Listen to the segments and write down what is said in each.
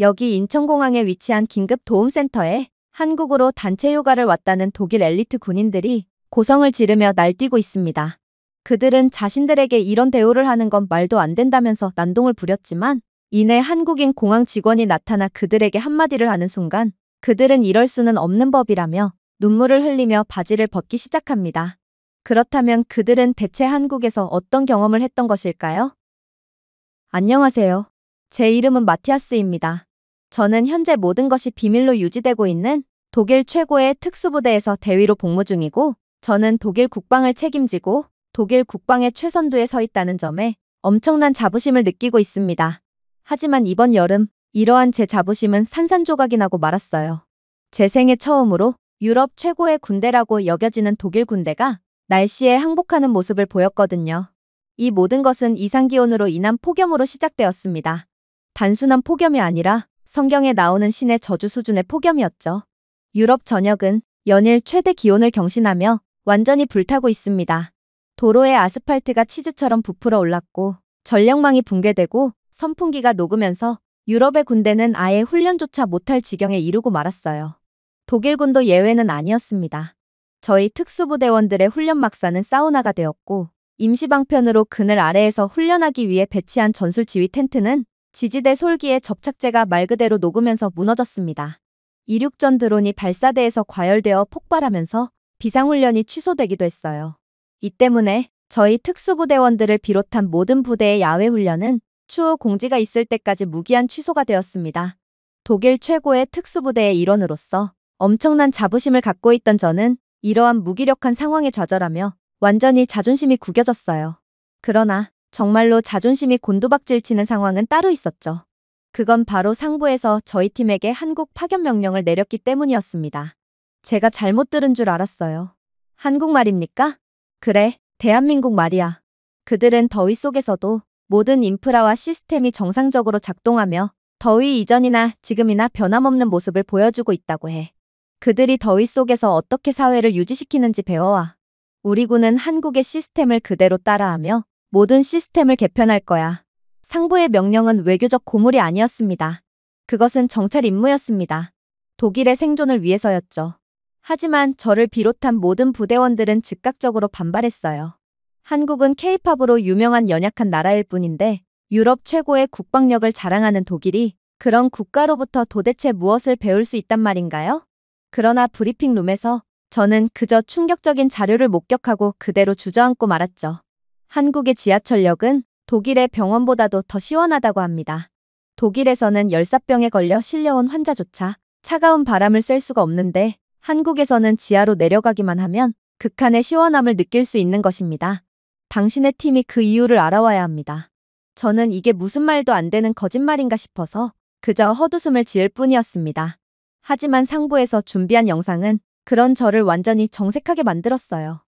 여기 인천공항에 위치한 긴급 도움센터에 한국으로 단체 휴가를 왔다는 독일 엘리트 군인들이 고성을 지르며 날뛰고 있습니다. 그들은 자신들에게 이런 대우를 하는 건 말도 안 된다면서 난동을 부렸지만 이내 한국인 공항 직원이 나타나 그들에게 한마디를 하는 순간 그들은 이럴 수는 없는 법이라며 눈물을 흘리며 바지를 벗기 시작합니다. 그렇다면 그들은 대체 한국에서 어떤 경험을 했던 것일까요? 안녕하세요. 제 이름은 마티아스입니다. 저는 현재 모든 것이 비밀로 유지되고 있는 독일 최고의 특수부대에서 대위로 복무 중이고 저는 독일 국방을 책임지고 독일 국방의 최선두에 서 있다는 점에 엄청난 자부심을 느끼고 있습니다. 하지만 이번 여름 이러한 제 자부심은 산산조각이 나고 말았어요. 제 생애 처음으로 유럽 최고의 군대라고 여겨지는 독일 군대가 날씨에 항복하는 모습을 보였거든요. 이 모든 것은 이상기온으로 인한 폭염으로 시작되었습니다. 단순한 폭염이 아니라 성경에 나오는 신의 저주 수준의 폭염이었죠. 유럽 전역은 연일 최대 기온을 경신하며 완전히 불타고 있습니다. 도로의 아스팔트가 치즈처럼 부풀어 올랐고 전력망이 붕괴되고 선풍기가 녹으면서 유럽의 군대는 아예 훈련조차 못할 지경에 이르고 말았어요. 독일군도 예외는 아니었습니다. 저희 특수부대원들의 훈련 막사는 사우나가 되었고 임시방편으로 그늘 아래에서 훈련하기 위해 배치한 전술지휘 텐트는 지지대 솔기에 접착제가 말 그대로 녹으면서 무너졌습니다. 이륙전 드론이 발사대에서 과열되어 폭발하면서 비상훈련이 취소되기도 했어요. 이 때문에 저희 특수부대원들을 비롯한 모든 부대의 야외 훈련은 추후 공지가 있을 때까지 무기한 취소가 되었습니다. 독일 최고의 특수부대의 일원으로서 엄청난 자부심을 갖고 있던 저는 이러한 무기력한 상황에 좌절하며 완전히 자존심이 구겨졌어요. 그러나 정말로 자존심이 곤두박질 치는 상황은 따로 있었죠. 그건 바로 상부에서 저희 팀에게 한국 파견 명령을 내렸기 때문이었습니다. 제가 잘못 들은 줄 알았어요. 한국말입니까? 그래, 대한민국 말이야. 그들은 더위 속에서도 모든 인프라와 시스템이 정상적으로 작동하며 더위 이전이나 지금이나 변함없는 모습을 보여주고 있다고 해. 그들이 더위 속에서 어떻게 사회를 유지시키는지 배워와. 우리 군은 한국의 시스템을 그대로 따라하며 모든 시스템을 개편할 거야. 상부의 명령은 외교적 고물이 아니었습니다. 그것은 정찰 임무였습니다. 독일의 생존을 위해서였죠. 하지만 저를 비롯한 모든 부대원들은 즉각적으로 반발했어요. 한국은 케이팝으로 유명한 연약한 나라일 뿐인데 유럽 최고의 국방력을 자랑하는 독일이 그런 국가로부터 도대체 무엇을 배울 수 있단 말인가요? 그러나 브리핑룸에서 저는 그저 충격적인 자료를 목격하고 그대로 주저앉고 말았죠. 한국의 지하철역은 독일의 병원보다도 더 시원하다고 합니다. 독일에서는 열사병에 걸려 실려온 환자조차 차가운 바람을 쐴 수가 없는데 한국에서는 지하로 내려가기만 하면 극한의 시원함을 느낄 수 있는 것입니다. 당신의 팀이 그 이유를 알아와야 합니다. 저는 이게 무슨 말도 안 되는 거짓말인가 싶어서 그저 헛웃음을 지을 뿐이었습니다. 하지만 상부에서 준비한 영상은 그런 저를 완전히 정색하게 만들었어요.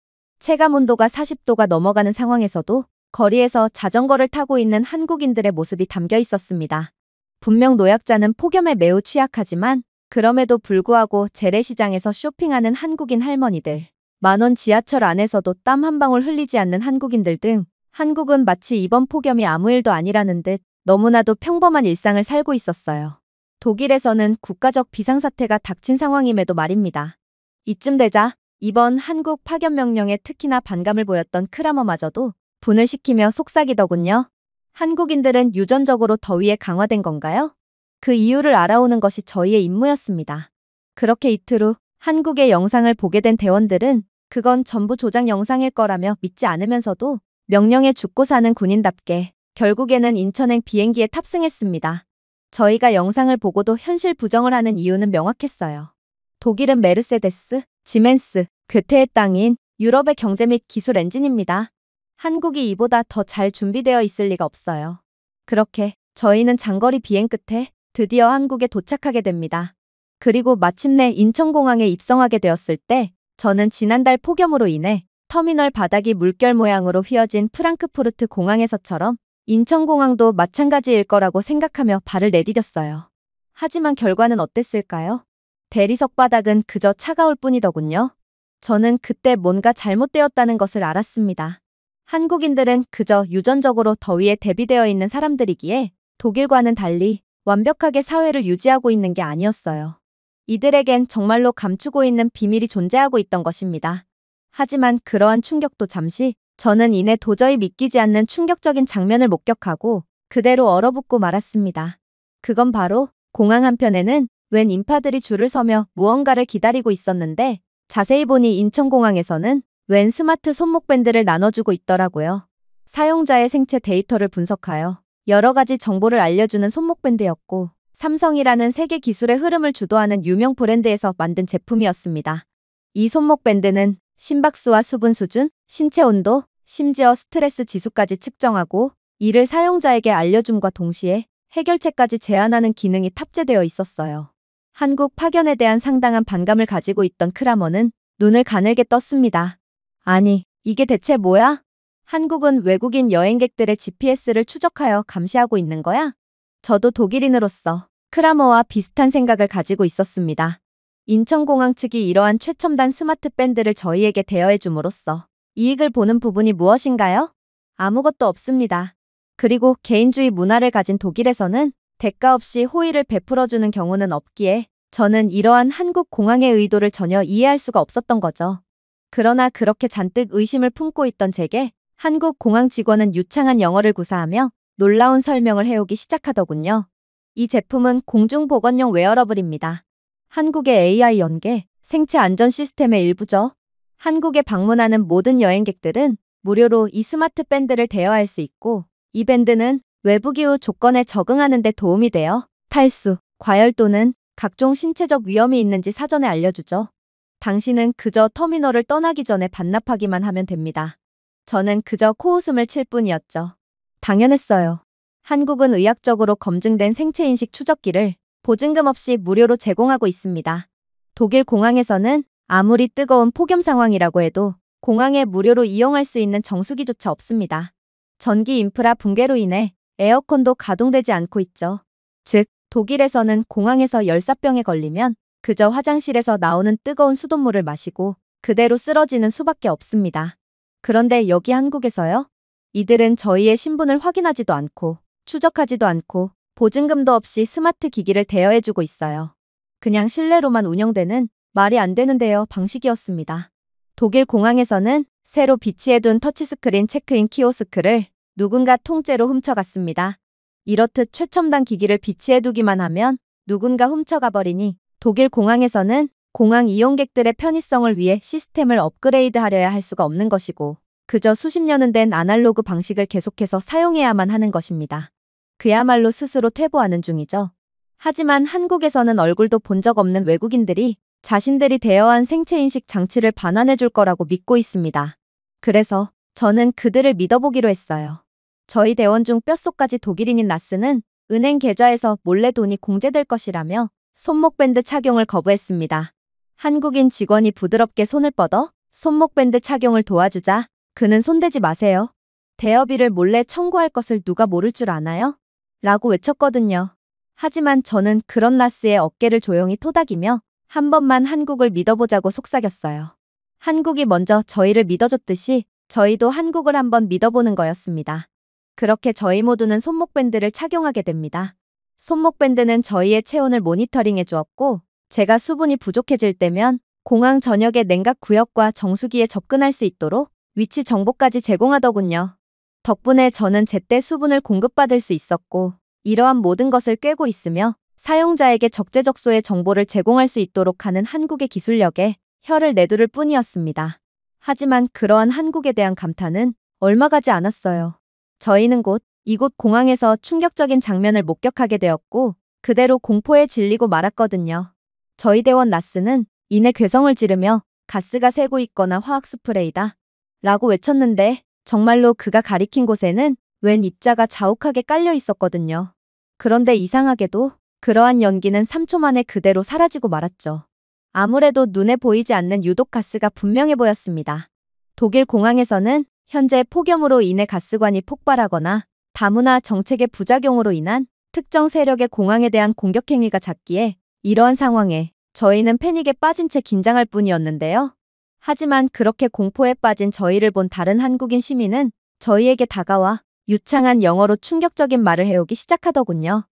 체감온도가 40도가 넘어가는 상황에서도 거리에서 자전거를 타고 있는 한국인들의 모습이 담겨 있었습니다. 분명 노약자는 폭염에 매우 취약하지만 그럼에도 불구하고 재래시장에서 쇼핑하는 한국인 할머니들, 만원 지하철 안에서도 땀 한 방울 흘리지 않는 한국인들 등 한국은 마치 이번 폭염이 아무 일도 아니라는 듯 너무나도 평범한 일상을 살고 있었어요. 독일에서는 국가적 비상사태가 닥친 상황임에도 말입니다. 이쯤 되자 이번 한국 파견 명령에 특히나 반감을 보였던 크라머마저도 분을 시키며 속삭이더군요. 한국인들은 유전적으로 더위에 강화된 건가요? 그 이유를 알아오는 것이 저희의 임무였습니다. 그렇게 이틀 후 한국의 영상을 보게 된 대원들은 그건 전부 조작 영상일 거라며 믿지 않으면서도 명령에 죽고 사는 군인답게 결국에는 인천행 비행기에 탑승했습니다. 저희가 영상을 보고도 현실 부정을 하는 이유는 명확했어요. 독일은 메르세데스, 지멘스, 괴테의 땅인 유럽의 경제 및 기술 엔진입니다. 한국이 이보다 더 잘 준비되어 있을 리가 없어요. 그렇게 저희는 장거리 비행 끝에 드디어 한국에 도착하게 됩니다. 그리고 마침내 인천공항에 입성하게 되었을 때 저는 지난달 폭염으로 인해 터미널 바닥이 물결 모양으로 휘어진 프랑크푸르트 공항에서처럼 인천공항도 마찬가지일 거라고 생각하며 발을 내디뎠어요. 하지만 결과는 어땠을까요? 대리석 바닥은 그저 차가울 뿐이더군요. 저는 그때 뭔가 잘못되었다는 것을 알았습니다. 한국인들은 그저 유전적으로 더위에 대비되어 있는 사람들이기에 독일과는 달리 완벽하게 사회를 유지하고 있는 게 아니었어요. 이들에겐 정말로 감추고 있는 비밀이 존재하고 있던 것입니다. 하지만 그러한 충격도 잠시, 저는 이내 도저히 믿기지 않는 충격적인 장면을 목격하고 그대로 얼어붙고 말았습니다. 그건 바로 공항 한편에는 웬 인파들이 줄을 서며 무언가를 기다리고 있었는데 자세히 보니 인천공항에서는 웬 스마트 손목밴드를 나눠주고 있더라고요. 사용자의 생체 데이터를 분석하여 여러 가지 정보를 알려주는 손목밴드였고 삼성이라는 세계 기술의 흐름을 주도하는 유명 브랜드에서 만든 제품이었습니다. 이 손목밴드는 심박수와 수분 수준, 신체 온도, 심지어 스트레스 지수까지 측정하고 이를 사용자에게 알려줌과 동시에 해결책까지 제안하는 기능이 탑재되어 있었어요. 한국 파견에 대한 상당한 반감을 가지고 있던 크라머는 눈을 가늘게 떴습니다. 아니, 이게 대체 뭐야? 한국은 외국인 여행객들의 GPS를 추적하여 감시하고 있는 거야? 저도 독일인으로서 크라머와 비슷한 생각을 가지고 있었습니다. 인천공항 측이 이러한 최첨단 스마트 밴드를 저희에게 대여해 줌으로써 이익을 보는 부분이 무엇인가요? 아무것도 없습니다. 그리고 개인주의 문화를 가진 독일에서는 대가 없이 호의를 베풀어주는 경우는 없기에 저는 이러한 한국 공항의 의도를 전혀 이해할 수가 없었던 거죠. 그러나 그렇게 잔뜩 의심을 품고 있던 제게 한국 공항 직원은 유창한 영어를 구사하며 놀라운 설명을 해오기 시작하더군요. 이 제품은 공중보건용 웨어러블입니다. 한국의 AI 연계, 생체 안전 시스템의 일부죠. 한국에 방문하는 모든 여행객들은 무료로 이 스마트 밴드를 대여할 수 있고 이 밴드는 외부 기후 조건에 적응하는 데 도움이 되어 탈수, 과열 또는 각종 신체적 위험이 있는지 사전에 알려주죠. 당신은 그저 터미널을 떠나기 전에 반납하기만 하면 됩니다. 저는 그저 코웃음을 칠 뿐이었죠. 당연했어요. 한국은 의학적으로 검증된 생체인식 추적기를 보증금 없이 무료로 제공하고 있습니다. 독일 공항에서는 아무리 뜨거운 폭염 상황이라고 해도 공항에 무료로 이용할 수 있는 정수기조차 없습니다. 전기 인프라 붕괴로 인해 에어컨도 가동되지 않고 있죠. 즉, 독일에서는 공항에서 열사병에 걸리면 그저 화장실에서 나오는 뜨거운 수돗물을 마시고 그대로 쓰러지는 수밖에 없습니다. 그런데 여기 한국에서요? 이들은 저희의 신분을 확인하지도 않고 추적하지도 않고 보증금도 없이 스마트 기기를 대여해주고 있어요. 그냥 실내로만 운영되는 말이 안 되는데요 방식이었습니다. 독일 공항에서는 새로 비치해둔 터치스크린 체크인 키오스크를 누군가 통째로 훔쳐갔습니다. 이렇듯 최첨단 기기를 비치해두기만 하면 누군가 훔쳐가버리니 독일 공항에서는 공항 이용객들의 편의성을 위해 시스템을 업그레이드하려야 할 수가 없는 것이고 그저 수십 년은 된 아날로그 방식을 계속해서 사용해야만 하는 것입니다. 그야말로 스스로 퇴보하는 중이죠. 하지만 한국에서는 얼굴도 본 적 없는 외국인들이 자신들이 대여한 생체인식 장치를 반환해 줄 거라고 믿고 있습니다. 그래서 저는 그들을 믿어보기로 했어요. 저희 대원 중 뼛속까지 독일인인 나스는 은행 계좌에서 몰래 돈이 공제될 것이라며 손목밴드 착용을 거부했습니다. 한국인 직원이 부드럽게 손을 뻗어 손목밴드 착용을 도와주자 그는 손대지 마세요. 대여비를 몰래 청구할 것을 누가 모를 줄 아나요? 라고 외쳤거든요. 하지만 저는 그런 나스의 어깨를 조용히 토닥이며 한 번만 한국을 믿어보자고 속삭였어요. 한국이 먼저 저희를 믿어줬듯이 저희도 한국을 한번 믿어보는 거였습니다. 그렇게 저희 모두는 손목밴드를 착용하게 됩니다. 손목밴드는 저희의 체온을 모니터링해 주었고 제가 수분이 부족해질 때면 공항 전역의 냉각 구역과 정수기에 접근할 수 있도록 위치 정보까지 제공하더군요. 덕분에 저는 제때 수분을 공급받을 수 있었고 이러한 모든 것을 꿰고 있으며 사용자에게 적재적소의 정보를 제공할 수 있도록 하는 한국의 기술력에 혀를 내두를 뿐이었습니다. 하지만 그러한 한국에 대한 감탄은 얼마 가지 않았어요. 저희는 곧 이곳 공항에서 충격적인 장면을 목격하게 되었고 그대로 공포에 질리고 말았거든요. 저희 대원 나스는 이내 괴성을 지르며 가스가 새고 있거나 화학 스프레이다 라고 외쳤는데 정말로 그가 가리킨 곳에는 웬 입자가 자욱하게 깔려 있었거든요. 그런데 이상하게도 그러한 연기는 3초 만에 그대로 사라지고 말았죠. 아무래도 눈에 보이지 않는 유독 가스가 분명해 보였습니다. 독일 공항에서는 현재 폭염으로 인해 가스관이 폭발하거나 다문화 정책의 부작용으로 인한 특정 세력의 공항에 대한 공격 행위가 잦기에 이러한 상황에 저희는 패닉에 빠진 채 긴장할 뿐이었는데요. 하지만 그렇게 공포에 빠진 저희를 본 다른 한국인 시민은 저희에게 다가와 유창한 영어로 충격적인 말을 해오기 시작하더군요.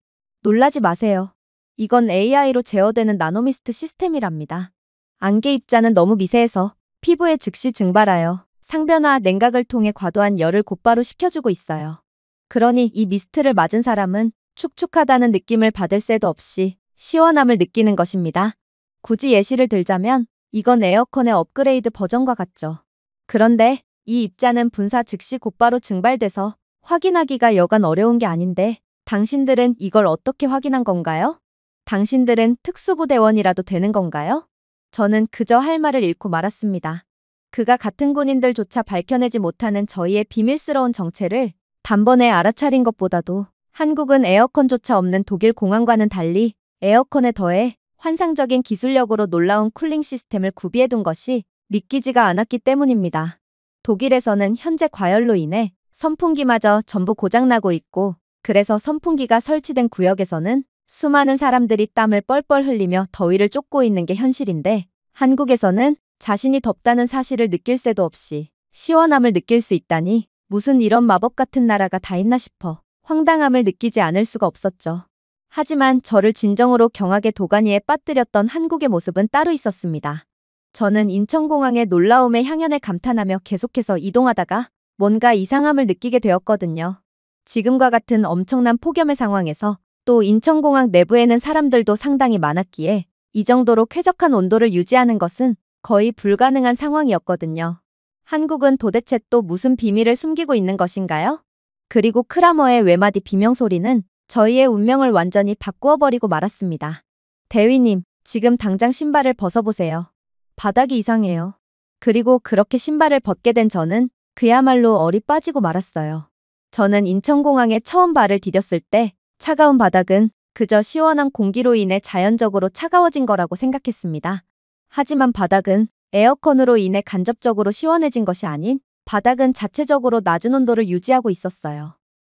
놀라지 마세요. 이건 AI로 제어되는 나노미스트 시스템이랍니다. 안개 입자는 너무 미세해서 피부에 즉시 증발하여 상변화 냉각을 통해 과도한 열을 곧바로 식혀주고 있어요. 그러니 이 미스트를 맞은 사람은 축축하다는 느낌을 받을 새도 없이 시원함을 느끼는 것입니다. 굳이 예시를 들자면 이건 에어컨의 업그레이드 버전과 같죠. 그런데 이 입자는 분사 즉시 곧바로 증발돼서 확인하기가 여간 어려운 게 아닌데 당신들은 이걸 어떻게 확인한 건가요? 당신들은 특수부대원이라도 되는 건가요? 저는 그저 할 말을 잃고 말았습니다. 그가 같은 군인들조차 밝혀내지 못하는 저희의 비밀스러운 정체를 단번에 알아차린 것보다도 한국은 에어컨조차 없는 독일 공항과는 달리 에어컨에 더해 환상적인 기술력으로 놀라운 쿨링 시스템을 구비해둔 것이 믿기지가 않았기 때문입니다. 독일에서는 현재 과열로 인해 선풍기마저 전부 고장나고 있고 그래서 선풍기가 설치된 구역에서는 수많은 사람들이 땀을 뻘뻘 흘리며 더위를 쫓고 있는 게 현실인데 한국에서는 자신이 덥다는 사실을 느낄 새도 없이 시원함을 느낄 수 있다니 무슨 이런 마법 같은 나라가 다 있나 싶어 황당함을 느끼지 않을 수가 없었죠. 하지만 저를 진정으로 경악의 도가니에 빠뜨렸던 한국의 모습은 따로 있었습니다. 저는 인천공항의 놀라움에 향연에 감탄하며 계속해서 이동하다가 뭔가 이상함을 느끼게 되었거든요. 지금과 같은 엄청난 폭염의 상황에서 또 인천공항 내부에는 사람들도 상당히 많았기에 이 정도로 쾌적한 온도를 유지하는 것은 거의 불가능한 상황이었거든요. 한국은 도대체 또 무슨 비밀을 숨기고 있는 것인가요? 그리고 크라머의 외마디 비명소리는 저희의 운명을 완전히 바꾸어 버리고 말았습니다. 대위님, 지금 당장 신발을 벗어보세요. 바닥이 이상해요. 그리고 그렇게 신발을 벗게 된 저는 그야말로 얼이 빠지고 말았어요. 저는 인천공항에 처음 발을 디뎠을 때 차가운 바닥은 그저 시원한 공기로 인해 자연적으로 차가워진 거라고 생각했습니다. 하지만 바닥은 에어컨으로 인해 간접적으로 시원해진 것이 아닌 바닥은 자체적으로 낮은 온도를 유지하고 있었어요.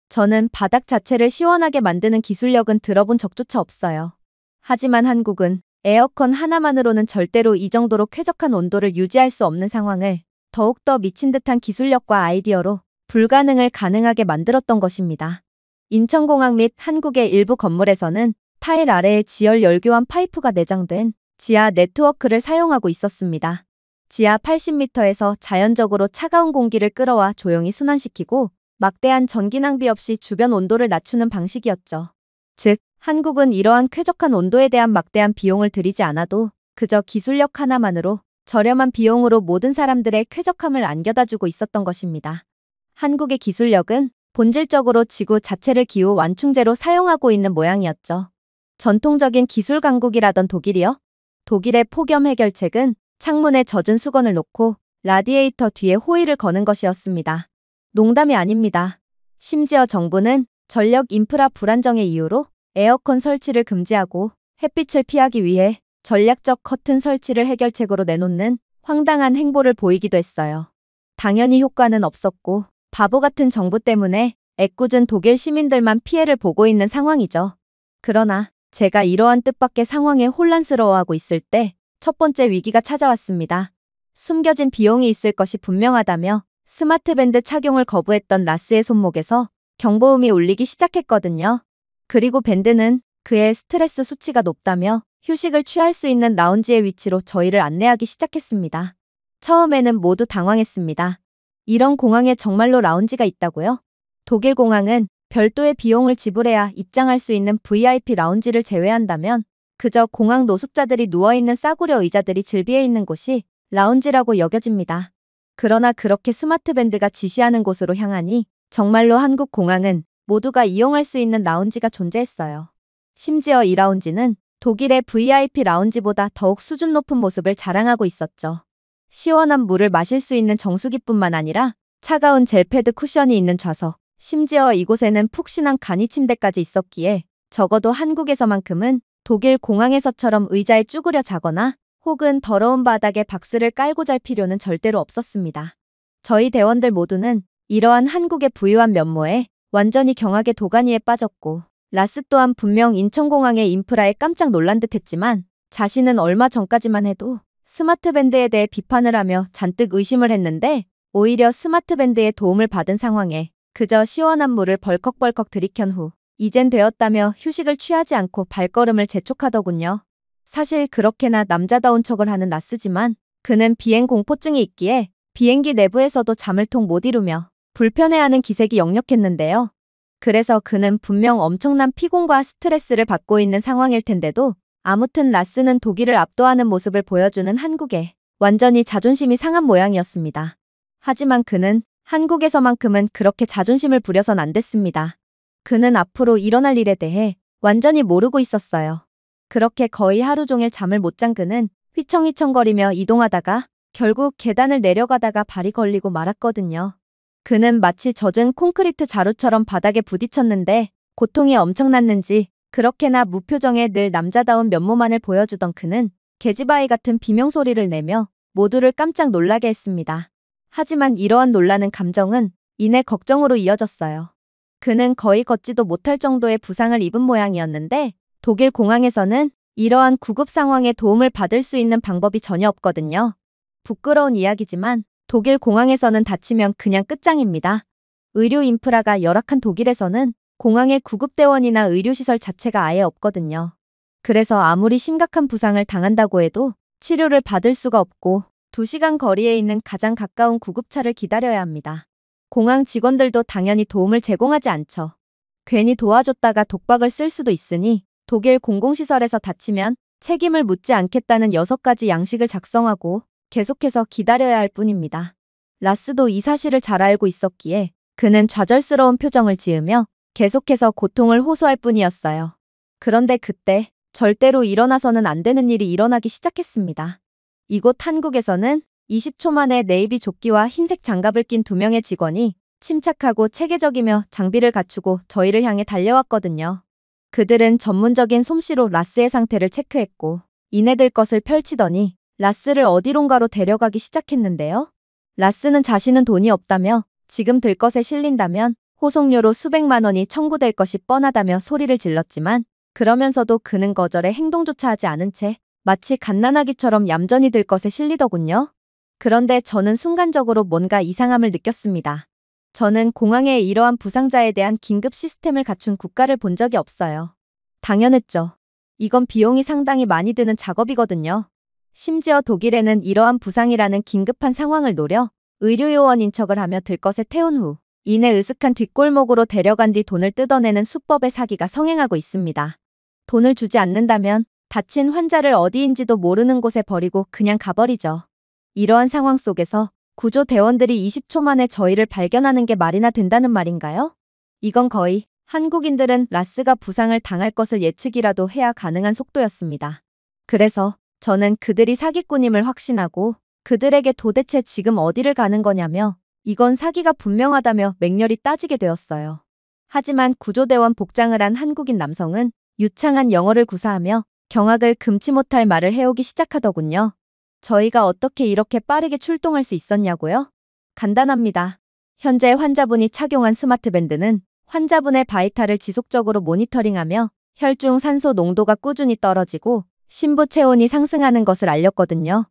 저는 바닥 자체를 시원하게 만드는 기술력은 들어본 적조차 없어요. 하지만 한국은 에어컨 하나만으로는 절대로 이 정도로 쾌적한 온도를 유지할 수 없는 상황을 더욱더 미친 듯한 기술력과 아이디어로 불가능을 가능하게 만들었던 것입니다. 인천공항 및 한국의 일부 건물에서는 타일 아래에 지열 열교환 파이프가 내장된 지하 네트워크를 사용하고 있었습니다. 지하 80m에서 자연적으로 차가운 공기를 끌어와 조용히 순환시키고 막대한 전기 낭비 없이 주변 온도를 낮추는 방식이었죠. 즉, 한국은 이러한 쾌적한 온도에 대한 막대한 비용을 들이지 않아도 그저 기술력 하나만으로 저렴한 비용으로 모든 사람들의 쾌적함을 안겨다주고 있었던 것입니다. 한국의 기술력은 본질적으로 지구 자체를 기후 완충제로 사용하고 있는 모양이었죠. 전통적인 기술 강국이라던 독일이요. 독일의 폭염 해결책은 창문에 젖은 수건을 놓고 라디에이터 뒤에 호일을 거는 것이었습니다. 농담이 아닙니다. 심지어 정부는 전력 인프라 불안정의 이유로 에어컨 설치를 금지하고 햇빛을 피하기 위해 전략적 커튼 설치를 해결책으로 내놓는 황당한 행보를 보이기도 했어요. 당연히 효과는 없었고 바보 같은 정부 때문에 애꿎은 독일 시민들만 피해를 보고 있는 상황이죠. 그러나 제가 이러한 뜻밖의 상황에 혼란스러워하고 있을 때 첫 번째 위기가 찾아왔습니다. 숨겨진 비용이 있을 것이 분명하다며 스마트밴드 착용을 거부했던 라스의 손목에서 경보음이 울리기 시작했거든요. 그리고 밴드는 그의 스트레스 수치가 높다며 휴식을 취할 수 있는 라운지의 위치로 저희를 안내하기 시작했습니다. 처음에는 모두 당황했습니다. 이런 공항에 정말로 라운지가 있다고요? 독일 공항은 별도의 비용을 지불해야 입장할 수 있는 VIP 라운지를 제외한다면 그저 공항 노숙자들이 누워있는 싸구려 의자들이 즐비해 있는 곳이 라운지라고 여겨집니다. 그러나 그렇게 스마트밴드가 지시하는 곳으로 향하니 정말로 한국 공항은 모두가 이용할 수 있는 라운지가 존재했어요. 심지어 이 라운지는 독일의 VIP 라운지보다 더욱 수준 높은 모습을 자랑하고 있었죠. 시원한 물을 마실 수 있는 정수기뿐만 아니라 차가운 젤패드 쿠션이 있는 좌석, 심지어 이곳에는 푹신한 간이 침대까지 있었기에 적어도 한국에서만큼은 독일 공항에서처럼 의자에 쭈그려 자거나 혹은 더러운 바닥에 박스를 깔고 잘 필요는 절대로 없었습니다. 저희 대원들 모두는 이러한 한국의 부유한 면모에 완전히 경악의 도가니에 빠졌고 라스 또한 분명 인천공항의 인프라에 깜짝 놀란 듯 했지만 자신은 얼마 전까지만 해도 스마트밴드에 대해 비판을 하며 잔뜩 의심을 했는데 오히려 스마트밴드의 도움을 받은 상황에 그저 시원한 물을 벌컥벌컥 들이켠 후 이젠 되었다며 휴식을 취하지 않고 발걸음을 재촉하더군요. 사실 그렇게나 남자다운 척을 하는 라스지만 그는 비행 공포증이 있기에 비행기 내부에서도 잠을 통 못 이루며 불편해하는 기색이 역력했는데요. 그래서 그는 분명 엄청난 피곤과 스트레스를 받고 있는 상황일 텐데도 아무튼 라스는 독일을 압도하는 모습을 보여주는 한국에 완전히 자존심이 상한 모양이었습니다. 하지만 그는 한국에서만큼은 그렇게 자존심을 부려선 안 됐습니다. 그는 앞으로 일어날 일에 대해 완전히 모르고 있었어요. 그렇게 거의 하루 종일 잠을 못 잔 그는 휘청휘청거리며 이동하다가 결국 계단을 내려가다가 발이 걸리고 말았거든요. 그는 마치 젖은 콘크리트 자루처럼 바닥에 부딪혔는데 고통이 엄청났는지 그렇게나 무표정의 늘 남자다운 면모만을 보여주던 그는 계집아이 같은 비명소리를 내며 모두를 깜짝 놀라게 했습니다. 하지만 이러한 놀라는 감정은 이내 걱정으로 이어졌어요. 그는 거의 걷지도 못할 정도의 부상을 입은 모양이었는데 독일 공항에서는 이러한 구급 상황에 도움을 받을 수 있는 방법이 전혀 없거든요. 부끄러운 이야기지만 독일 공항에서는 다치면 그냥 끝장입니다. 의료 인프라가 열악한 독일에서는 공항에 구급대원이나 의료시설 자체가 아예 없거든요. 그래서 아무리 심각한 부상을 당한다고 해도 치료를 받을 수가 없고 2시간 거리에 있는 가장 가까운 구급차를 기다려야 합니다. 공항 직원들도 당연히 도움을 제공하지 않죠. 괜히 도와줬다가 독박을 쓸 수도 있으니 독일 공공시설에서 다치면 책임을 묻지 않겠다는 6가지 양식을 작성하고 계속해서 기다려야 할 뿐입니다. 라스도 이 사실을 잘 알고 있었기에 그는 좌절스러운 표정을 지으며 계속해서 고통을 호소할 뿐이었어요. 그런데 그때 절대로 일어나서는 안 되는 일이 일어나기 시작했습니다. 이곳 한국에서는 20초 만에 네이비 조끼와 흰색 장갑을 낀 2명의 직원이 침착하고 체계적이며 장비를 갖추고 저희를 향해 달려왔거든요. 그들은 전문적인 솜씨로 라스의 상태를 체크했고 이내들 것을 펼치더니 라스를 어디론가로 데려가기 시작했는데요. 라스는 자신은 돈이 없다며 지금 들 것에 실린다면 호송료로 수백만 원이 청구될 것이 뻔하다며 소리를 질렀지만 그러면서도 그는 거절에 행동조차 하지 않은 채 마치 갓난아기처럼 얌전히 들 것에 실리더군요. 그런데 저는 순간적으로 뭔가 이상함을 느꼈습니다. 저는 공항에 이러한 부상자에 대한 긴급 시스템을 갖춘 국가를 본 적이 없어요. 당연했죠. 이건 비용이 상당히 많이 드는 작업이거든요. 심지어 독일에는 이러한 부상이라는 긴급한 상황을 노려 의료요원인 척을 하며 들것에 태운 후 이내 으슥한 뒷골목으로 데려간 뒤 돈을 뜯어내는 수법의 사기가 성행하고 있습니다. 돈을 주지 않는다면 다친 환자를 어디인지도 모르는 곳에 버리고 그냥 가버리죠. 이러한 상황 속에서 구조대원들이 20초 만에 저희를 발견하는 게 말이나 된다는 말인가요? 이건 거의 한국인들은 라스가 부상을 당할 것을 예측이라도 해야 가능한 속도였습니다. 그래서 저는 그들이 사기꾼임을 확신하고 그들에게 도대체 지금 어디를 가는 거냐며 이건 사기가 분명하다며 맹렬히 따지게 되었어요. 하지만 구조대원 복장을 한 한국인 남성은 유창한 영어를 구사하며 경악을 금치 못할 말을 해오기 시작하더군요. 저희가 어떻게 이렇게 빠르게 출동할 수 있었냐고요? 간단합니다. 현재 환자분이 착용한 스마트밴드는 환자분의 바이탈을 지속적으로 모니터링하며 혈중 산소 농도가 꾸준히 떨어지고 심부 체온이 상승하는 것을 알렸거든요.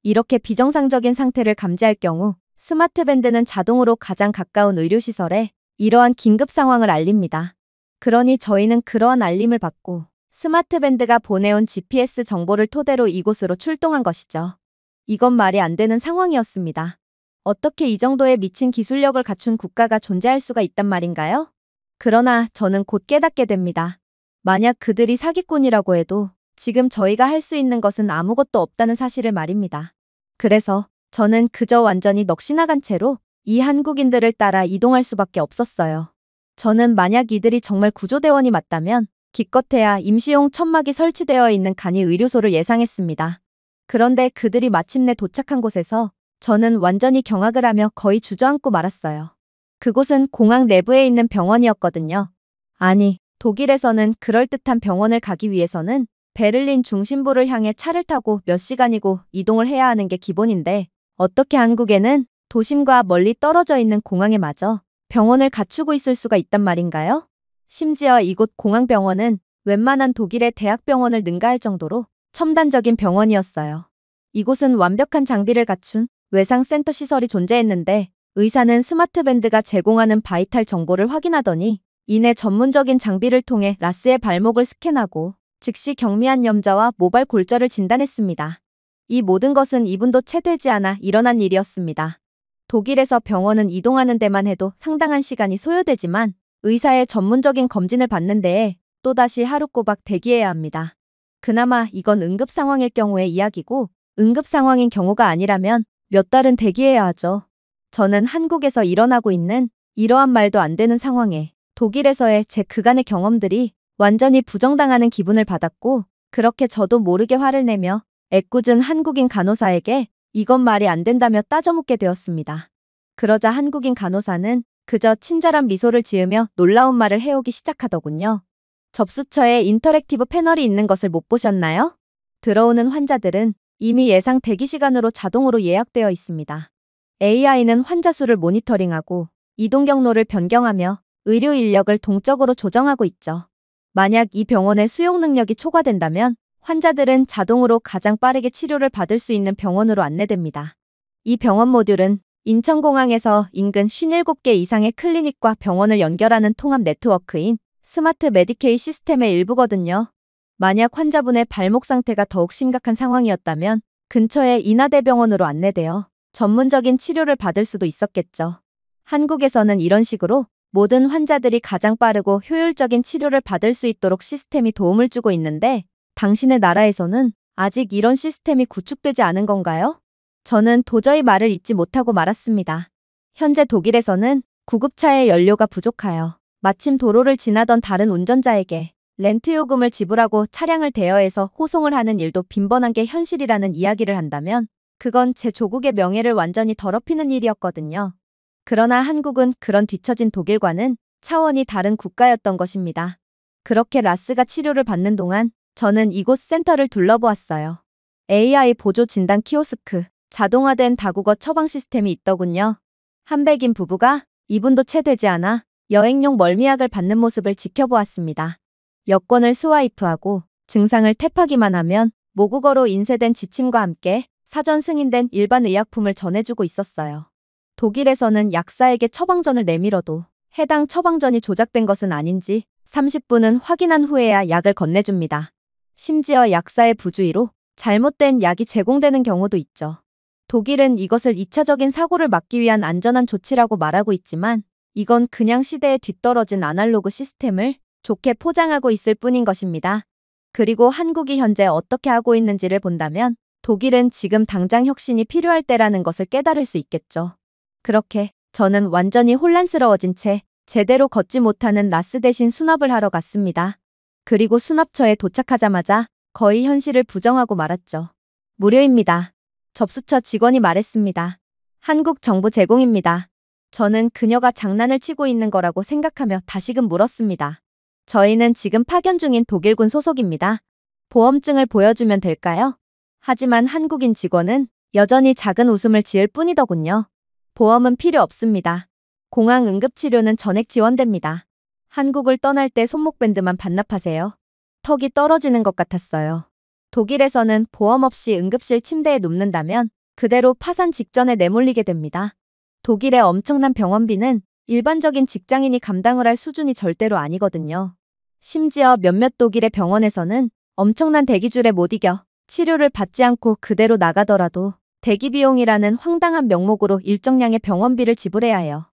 이렇게 비정상적인 상태를 감지할 경우 스마트밴드는 자동으로 가장 가까운 의료시설에 이러한 긴급 상황을 알립니다. 그러니 저희는 그러한 알림을 받고 스마트밴드가 보내온 GPS 정보를 토대로 이곳으로 출동한 것이죠. 이건 말이 안 되는 상황이었습니다. 어떻게 이 정도의 미친 기술력을 갖춘 국가가 존재할 수가 있단 말인가요? 그러나 저는 곧 깨닫게 됩니다. 만약 그들이 사기꾼이라고 해도 지금 저희가 할 수 있는 것은 아무것도 없다는 사실을 말입니다. 그래서 저는 그저 완전히 넋이나간 채로 이 한국인들을 따라 이동할 수밖에 없었어요. 저는 만약 이들이 정말 구조대원이 맞다면 기껏해야 임시용 천막이 설치되어 있는 간이 의료소를 예상했습니다. 그런데 그들이 마침내 도착한 곳에서 저는 완전히 경악을 하며 거의 주저앉고 말았어요. 그곳은 공항 내부에 있는 병원이었거든요. 아니, 독일에서는 그럴듯한 병원을 가기 위해서는 베를린 중심부를 향해 차를 타고 몇 시간이고 이동을 해야 하는 게 기본인데 어떻게 한국에는 도심과 멀리 떨어져 있는 공항에 마저 병원을 갖추고 있을 수가 있단 말인가요? 심지어 이곳 공항병원은 웬만한 독일의 대학병원을 능가할 정도로 첨단적인 병원이었어요. 이곳은 완벽한 장비를 갖춘 외상센터 시설이 존재했는데 의사는 스마트밴드가 제공하는 바이탈 정보를 확인하더니 이내 전문적인 장비를 통해 라스의 발목을 스캔하고 즉시 경미한 염좌와 모발 골절을 진단했습니다. 이 모든 것은 2분도 채 되지 않아 일어난 일이었습니다. 독일에서 병원은 이동하는 데만 해도 상당한 시간이 소요되지만 의사의 전문적인 검진을 받는 데에 또다시 하루 꼬박 대기해야 합니다. 그나마 이건 응급 상황일 경우의 이야기고 응급 상황인 경우가 아니라면 몇 달은 대기해야 하죠. 저는 한국에서 일어나고 있는 이러한 말도 안 되는 상황에 독일에서의 제 그간의 경험들이 완전히 부정당하는 기분을 받았고 그렇게 저도 모르게 화를 내며 애꿎은 한국인 간호사에게 이건 말이 안 된다며 따져묻게 되었습니다. 그러자 한국인 간호사는 그저 친절한 미소를 지으며 놀라운 말을 해오기 시작하더군요. 접수처에 인터랙티브 패널이 있는 것을 못 보셨나요? 들어오는 환자들은 이미 예상 대기 시간으로 자동으로 예약되어 있습니다. AI는 환자 수를 모니터링하고 이동 경로를 변경하며 의료 인력을 동적으로 조정하고 있죠. 만약 이 병원의 수용 능력이 초과된다면 환자들은 자동으로 가장 빠르게 치료를 받을 수 있는 병원으로 안내됩니다. 이 병원 모듈은 인천공항에서 인근 57개 이상의 클리닉과 병원을 연결하는 통합 네트워크인 스마트 메디케이 시스템의 일부거든요. 만약 환자분의 발목 상태가 더욱 심각한 상황이었다면 근처의 인하대병원으로 안내되어 전문적인 치료를 받을 수도 있었겠죠. 한국에서는 이런 식으로 모든 환자들이 가장 빠르고 효율적인 치료를 받을 수 있도록 시스템이 도움을 주고 있는데 당신의 나라에서는 아직 이런 시스템이 구축되지 않은 건가요? 저는 도저히 말을 잇지 못하고 말았습니다. 현재 독일에서는 구급차의 연료가 부족하여 마침 도로를 지나던 다른 운전자에게 렌트 요금을 지불하고 차량을 대여해서 호송을 하는 일도 빈번한 게 현실이라는 이야기를 한다면 그건 제 조국의 명예를 완전히 더럽히는 일이었거든요. 그러나 한국은 그런 뒤처진 독일과는 차원이 다른 국가였던 것입니다. 그렇게 라스가 치료를 받는 동안 저는 이곳 센터를 둘러보았어요. AI 보조 진단 키오스크, 자동화된 다국어 처방 시스템이 있더군요. 한백인 부부가 2분도 채 되지 않아 여행용 멀미약을 받는 모습을 지켜보았습니다. 여권을 스와이프하고 증상을 탭하기만 하면 모국어로 인쇄된 지침과 함께 사전 승인된 일반 의약품을 전해주고 있었어요. 독일에서는 약사에게 처방전을 내밀어도 해당 처방전이 조작된 것은 아닌지 30분은 확인한 후에야 약을 건네줍니다. 심지어 약사의 부주의로 잘못된 약이 제공되는 경우도 있죠. 독일은 이것을 2차적인 사고를 막기 위한 안전한 조치라고 말하고 있지만 이건 그냥 시대에 뒤떨어진 아날로그 시스템을 좋게 포장하고 있을 뿐인 것입니다. 그리고 한국이 현재 어떻게 하고 있는지를 본다면 독일은 지금 당장 혁신이 필요할 때라는 것을 깨달을 수 있겠죠. 그렇게 저는 완전히 혼란스러워진 채 제대로 걷지 못하는 라스 대신 수납을 하러 갔습니다. 그리고 수납처에 도착하자마자 거의 현실을 부정하고 말았죠. 무료입니다. 접수처 직원이 말했습니다. 한국 정부 제공입니다. 저는 그녀가 장난을 치고 있는 거라고 생각하며 다시금 물었습니다. 저희는 지금 파견 중인 독일군 소속입니다. 보험증을 보여주면 될까요? 하지만 한국인 직원은 여전히 작은 웃음을 지을 뿐이더군요. 보험은 필요 없습니다. 공항 응급치료는 전액 지원됩니다. 한국을 떠날 때 손목밴드만 반납하세요. 턱이 떨어지는 것 같았어요. 독일에서는 보험 없이 응급실 침대에 눕는다면 그대로 파산 직전에 내몰리게 됩니다. 독일의 엄청난 병원비는 일반적인 직장인이 감당을 할 수준이 절대로 아니거든요. 심지어 몇몇 독일의 병원에서는 엄청난 대기줄에 못 이겨 치료를 받지 않고 그대로 나가더라도 대기비용이라는 황당한 명목으로 일정량의 병원비를 지불해야 해요.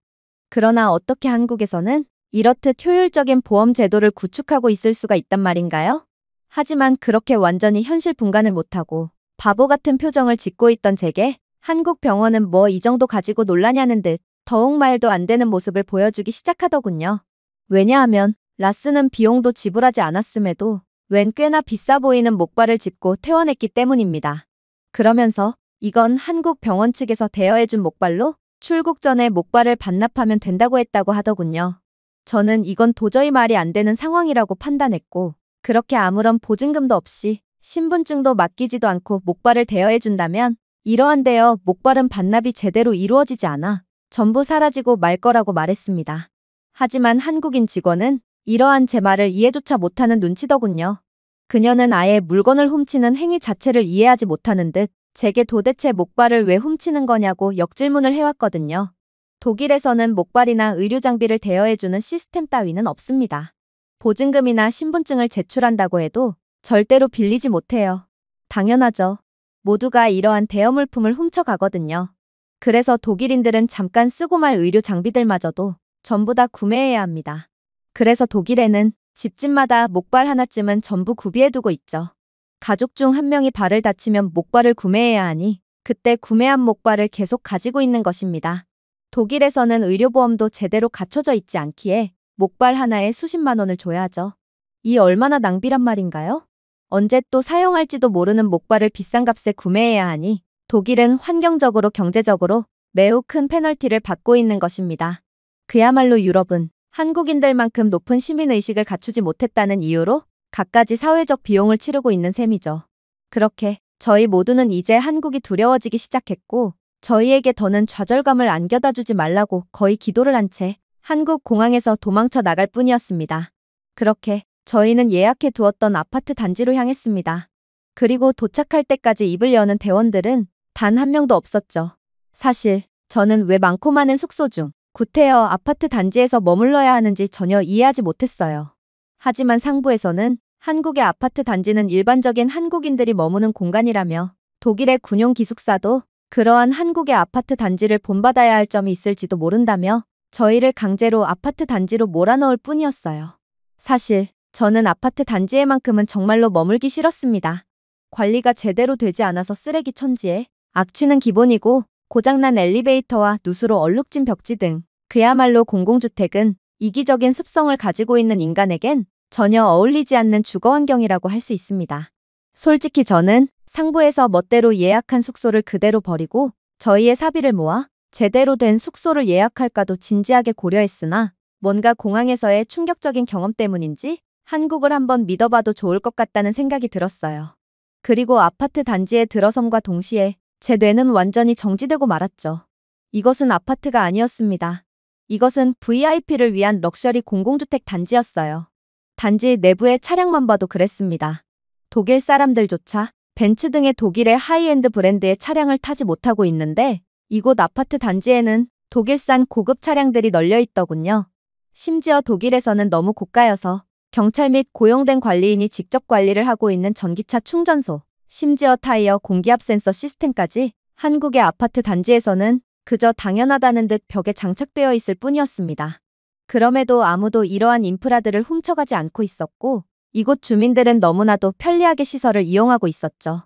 그러나 어떻게 한국에서는 이렇듯 효율적인 보험 제도를 구축하고 있을 수가 있단 말인가요? 하지만 그렇게 완전히 현실 분간을 못하고 바보 같은 표정을 짓고 있던 제게 한국 병원은 뭐 이 정도 가지고 놀라냐는 듯 더욱 말도 안 되는 모습을 보여주기 시작하더군요. 왜냐하면 라스는 비용도 지불하지 않았음에도 웬 꽤나 비싸 보이는 목발을 짚고 퇴원했기 때문입니다. 그러면서 이건 한국 병원 측에서 대여해준 목발로 출국 전에 목발을 반납하면 된다고 했다고 하더군요. 저는 이건 도저히 말이 안 되는 상황이라고 판단했고 그렇게 아무런 보증금도 없이 신분증도 맡기지도 않고 목발을 대여해준다면 이러한 대여 목발은 반납이 제대로 이루어지지 않아 전부 사라지고 말 거라고 말했습니다. 하지만 한국인 직원은 이러한 제 말을 이해조차 못하는 눈치더군요. 그녀는 아예 물건을 훔치는 행위 자체를 이해하지 못하는 듯 제게 도대체 목발을 왜 훔치는 거냐고 역질문을 해왔거든요. 독일에서는 목발이나 의료 장비를 대여해주는 시스템 따위는 없습니다. 보증금이나 신분증을 제출한다고 해도 절대로 빌리지 못해요. 당연하죠. 모두가 이러한 대여 물품을 훔쳐가거든요. 그래서 독일인들은 잠깐 쓰고 말 의료 장비들마저도 전부 다 구매해야 합니다. 그래서 독일에는 집집마다 목발 하나쯤은 전부 구비해두고 있죠. 가족 중 한 명이 발을 다치면 목발을 구매해야 하니 그때 구매한 목발을 계속 가지고 있는 것입니다. 독일에서는 의료보험도 제대로 갖춰져 있지 않기에 목발 하나에 수십만 원을 줘야 하죠. 이 얼마나 낭비란 말인가요? 언제 또 사용할지도 모르는 목발을 비싼 값에 구매해야 하니 독일은 환경적으로 경제적으로 매우 큰 페널티를 받고 있는 것입니다. 그야말로 유럽은 한국인들만큼 높은 시민의식을 갖추지 못했다는 이유로 갖가지 사회적 비용을 치르고 있는 셈이죠. 그렇게 저희 모두는 이제 한국이 두려워지기 시작했고 저희에게 더는 좌절감을 안겨다 주지 말라고 거의 기도를 한 채 한국 공항에서 도망쳐 나갈 뿐이었습니다. 그렇게 저희는 예약해 두었던 아파트 단지로 향했습니다. 그리고 도착할 때까지 입을 여는 대원들은 단 한 명도 없었죠. 사실 저는 왜 많고 많은 숙소 중 구테여 아파트 단지에서 머물러야 하는지 전혀 이해하지 못했어요. 하지만 상부에서는 한국의 아파트 단지는 일반적인 한국인들이 머무는 공간이라며 독일의 군용 기숙사도 그러한 한국의 아파트 단지를 본받아야 할 점이 있을지도 모른다며 저희를 강제로 아파트 단지로 몰아넣을 뿐이었어요. 사실 저는 아파트 단지에만큼은 정말로 머물기 싫었습니다. 관리가 제대로 되지 않아서 쓰레기 천지에 악취는 기본이고 고장난 엘리베이터와 누수로 얼룩진 벽지 등 그야말로 공공주택은 이기적인 습성을 가지고 있는 인간에겐 전혀 어울리지 않는 주거 환경이라고 할 수 있습니다. 솔직히 저는 상부에서 멋대로 예약한 숙소를 그대로 버리고 저희의 사비를 모아 제대로 된 숙소를 예약할까도 진지하게 고려했으나 뭔가 공항에서의 충격적인 경험 때문인지 한국을 한번 믿어봐도 좋을 것 같다는 생각이 들었어요. 그리고 아파트 단지에 들어섬과 동시에 제 뇌는 완전히 정지되고 말았죠. 이것은 아파트가 아니었습니다. 이것은 VIP를 위한 럭셔리 공공주택 단지였어요. 단지 내부의 차량만 봐도 그랬습니다. 독일 사람들조차 벤츠 등의 독일의 하이엔드 브랜드의 차량을 타지 못하고 있는데 이곳 아파트 단지에는 독일산 고급 차량들이 널려 있더군요. 심지어 독일에서는 너무 고가여서 경찰 및 고용된 관리인이 직접 관리를 하고 있는 전기차 충전소, 심지어 타이어 공기압 센서 시스템까지 한국의 아파트 단지에서는 그저 당연하다는 듯 벽에 장착되어 있을 뿐이었습니다. 그럼에도 아무도 이러한 인프라들을 훔쳐가지 않고 있었고 이곳 주민들은 너무나도 편리하게 시설을 이용하고 있었죠.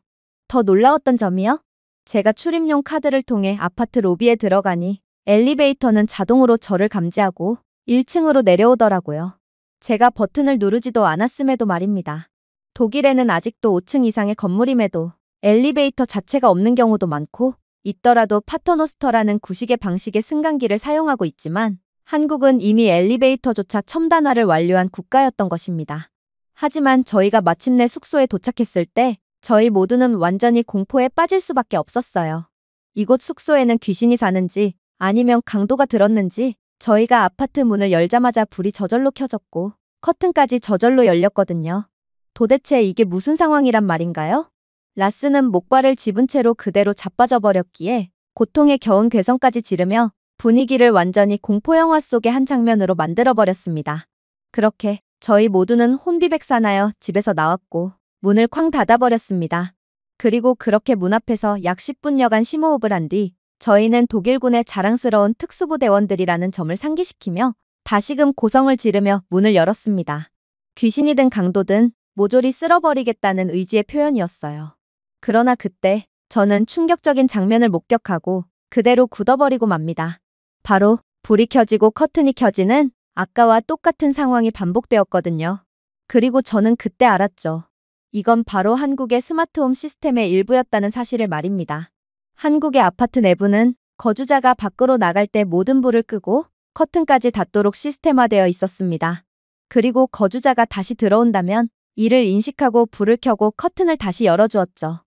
더 놀라웠던 점이요? 제가 출입용 카드를 통해 아파트 로비에 들어가니 엘리베이터는 자동으로 저를 감지하고 1층으로 내려오더라고요. 제가 버튼을 누르지도 않았음에도 말입니다. 독일에는 아직도 5층 이상의 건물임에도 엘리베이터 자체가 없는 경우도 많고 있더라도 파터노스터라는 구식의 방식의 승강기를 사용하고 있지만 한국은 이미 엘리베이터조차 첨단화를 완료한 국가였던 것입니다. 하지만 저희가 마침내 숙소에 도착했을 때 저희 모두는 완전히 공포에 빠질 수밖에 없었어요. 이곳 숙소에는 귀신이 사는지 아니면 강도가 들었는지 저희가 아파트 문을 열자마자 불이 저절로 켜졌고 커튼까지 저절로 열렸거든요. 도대체 이게 무슨 상황이란 말인가요? 라스는 목발을 집은 채로 그대로 자빠져 버렸기에 고통에 겨운 괴성까지 지르며 분위기를 완전히 공포영화 속의 한 장면으로 만들어버렸습니다. 그렇게 저희 모두는 혼비백산하여 집에서 나왔고 문을 쾅 닫아버렸습니다. 그리고 그렇게 문 앞에서 약 10분여간 심호흡을 한 뒤 저희는 독일군의 자랑스러운 특수부대원들이라는 점을 상기시키며 다시금 고성을 지르며 문을 열었습니다. 귀신이 든 강도든 모조리 쓸어버리겠다는 의지의 표현이었어요. 그러나 그때 저는 충격적인 장면을 목격하고 그대로 굳어버리고 맙니다. 바로 불이 켜지고 커튼이 켜지는 아까와 똑같은 상황이 반복되었거든요. 그리고 저는 그때 알았죠. 이건 바로 한국의 스마트홈 시스템의 일부였다는 사실을 말입니다. 한국의 아파트 내부는 거주자가 밖으로 나갈 때 모든 불을 끄고 커튼까지 닫도록 시스템화되어 있었습니다. 그리고 거주자가 다시 들어온다면 이를 인식하고 불을 켜고 커튼을 다시 열어주었죠.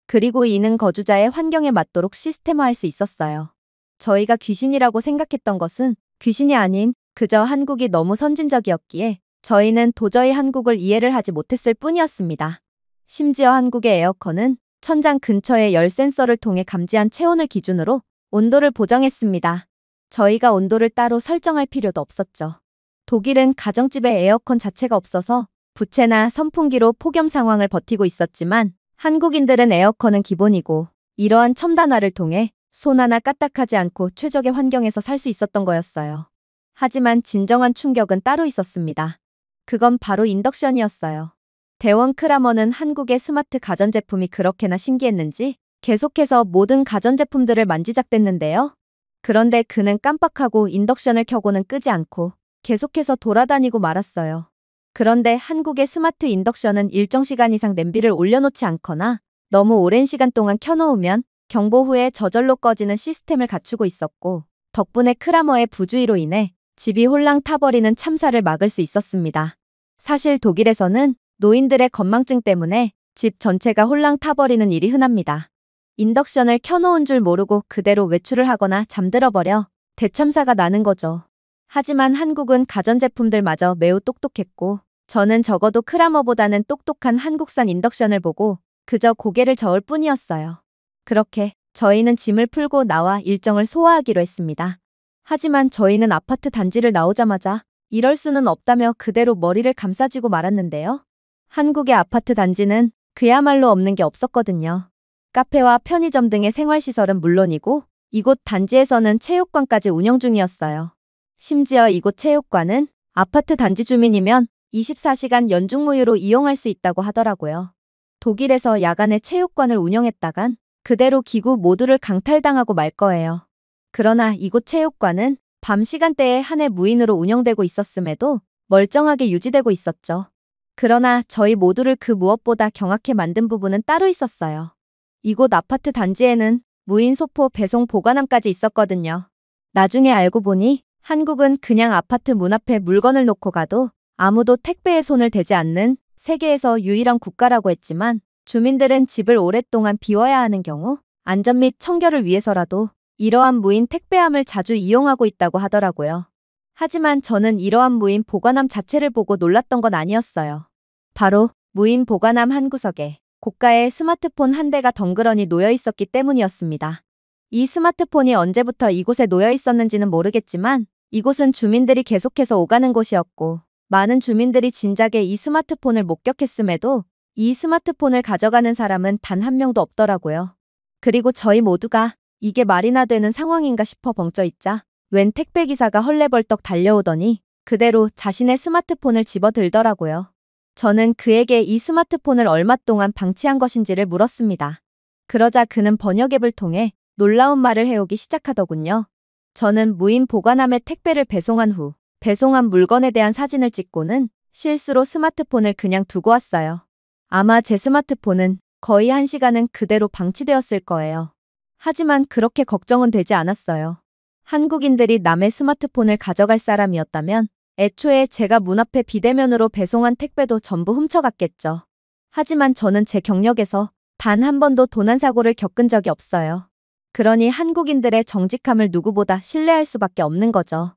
그리고 이는 거주자의 환경에 맞도록 시스템화할 수 있었어요. 저희가 귀신이라고 생각했던 것은 귀신이 아닌 그저 한국이 너무 선진적이었기에 저희는 도저히 한국을 이해를 하지 못했을 뿐이었습니다. 심지어 한국의 에어컨은 천장 근처의 열 센서를 통해 감지한 체온을 기준으로 온도를 보정했습니다. 저희가 온도를 따로 설정할 필요도 없었죠. 독일은 가정집에 에어컨 자체가 없어서 부채나 선풍기로 폭염 상황을 버티고 있었지만 한국인들은 에어컨은 기본이고 이러한 첨단화를 통해 손 하나 까딱하지 않고 최적의 환경에서 살 수 있었던 거였어요. 하지만 진정한 충격은 따로 있었습니다. 그건 바로 인덕션이었어요. 대원 크라머는 한국의 스마트 가전제품이 그렇게나 신기했는지 계속해서 모든 가전제품들을 만지작댔는데요. 그런데 그는 깜빡하고 인덕션을 켜고는 끄지 않고 계속해서 돌아다니고 말았어요. 그런데 한국의 스마트 인덕션은 일정 시간 이상 냄비를 올려놓지 않거나 너무 오랜 시간 동안 켜놓으면 경보 후에 저절로 꺼지는 시스템을 갖추고 있었고 덕분에 크라머의 부주의로 인해 집이 홀랑 타버리는 참사를 막을 수 있었습니다. 사실 독일에서는 노인들의 건망증 때문에 집 전체가 홀랑 타버리는 일이 흔합니다. 인덕션을 켜놓은 줄 모르고 그대로 외출을 하거나 잠들어버려 대참사가 나는 거죠. 하지만 한국은 가전제품들마저 매우 똑똑했고 저는 적어도 크라머보다는 똑똑한 한국산 인덕션을 보고 그저 고개를 저을 뿐이었어요. 그렇게 저희는 짐을 풀고 나와 일정을 소화하기로 했습니다. 하지만 저희는 아파트 단지를 나오자마자 이럴 수는 없다며 그대로 머리를 감싸쥐고 말았는데요. 한국의 아파트 단지는 그야말로 없는 게 없었거든요. 카페와 편의점 등의 생활시설은 물론이고 이곳 단지에서는 체육관까지 운영 중이었어요. 심지어 이곳 체육관은 아파트 단지 주민이면 24시간 연중무휴로 이용할 수 있다고 하더라고요. 독일에서 야간에 체육관을 운영했다간 그대로 기구 모두를 강탈당하고 말 거예요. 그러나 이곳 체육관은 밤 시간대에 한해 무인으로 운영되고 있었음에도 멀쩡하게 유지되고 있었죠. 그러나 저희 모두를 그 무엇보다 경악해 만든 부분은 따로 있었어요. 이곳 아파트 단지에는 무인 소포 배송 보관함까지 있었거든요. 나중에 알고 보니 한국은 그냥 아파트 문 앞에 물건을 놓고 가도 아무도 택배에 손을 대지 않는 세계에서 유일한 국가라고 했지만 주민들은 집을 오랫동안 비워야 하는 경우 안전 및 청결을 위해서라도 이러한 무인 택배함을 자주 이용하고 있다고 하더라고요. 하지만 저는 이러한 무인 보관함 자체를 보고 놀랐던 건 아니었어요. 바로 무인 보관함 한 구석에 고가의 스마트폰 한 대가 덩그러니 놓여 있었기 때문이었습니다. 이 스마트폰이 언제부터 이곳에 놓여 있었는지는 모르겠지만 이곳은 주민들이 계속해서 오가는 곳이었고 많은 주민들이 진작에 이 스마트폰을 목격했음에도 이 스마트폰을 가져가는 사람은 단 한 명도 없더라고요. 그리고 저희 모두가 이게 말이나 되는 상황인가 싶어 벙쪄 있자 웬 택배기사가 헐레벌떡 달려오더니 그대로 자신의 스마트폰을 집어들더라고요. 저는 그에게 이 스마트폰을 얼마 동안 방치한 것인지를 물었습니다. 그러자 그는 번역앱을 통해 놀라운 말을 해오기 시작하더군요. 저는 무인 보관함에 택배를 배송한 후 배송한 물건에 대한 사진을 찍고는 실수로 스마트폰을 그냥 두고 왔어요. 아마 제 스마트폰은 거의 1시간은 그대로 방치되었을 거예요. 하지만 그렇게 걱정은 되지 않았어요. 한국인들이 남의 스마트폰을 가져갈 사람이었다면 애초에 제가 문 앞에 비대면으로 배송한 택배도 전부 훔쳐갔겠죠. 하지만 저는 제 경력에서 단 한 번도 도난 사고를 겪은 적이 없어요. 그러니 한국인들의 정직함을 누구보다 신뢰할 수밖에 없는 거죠.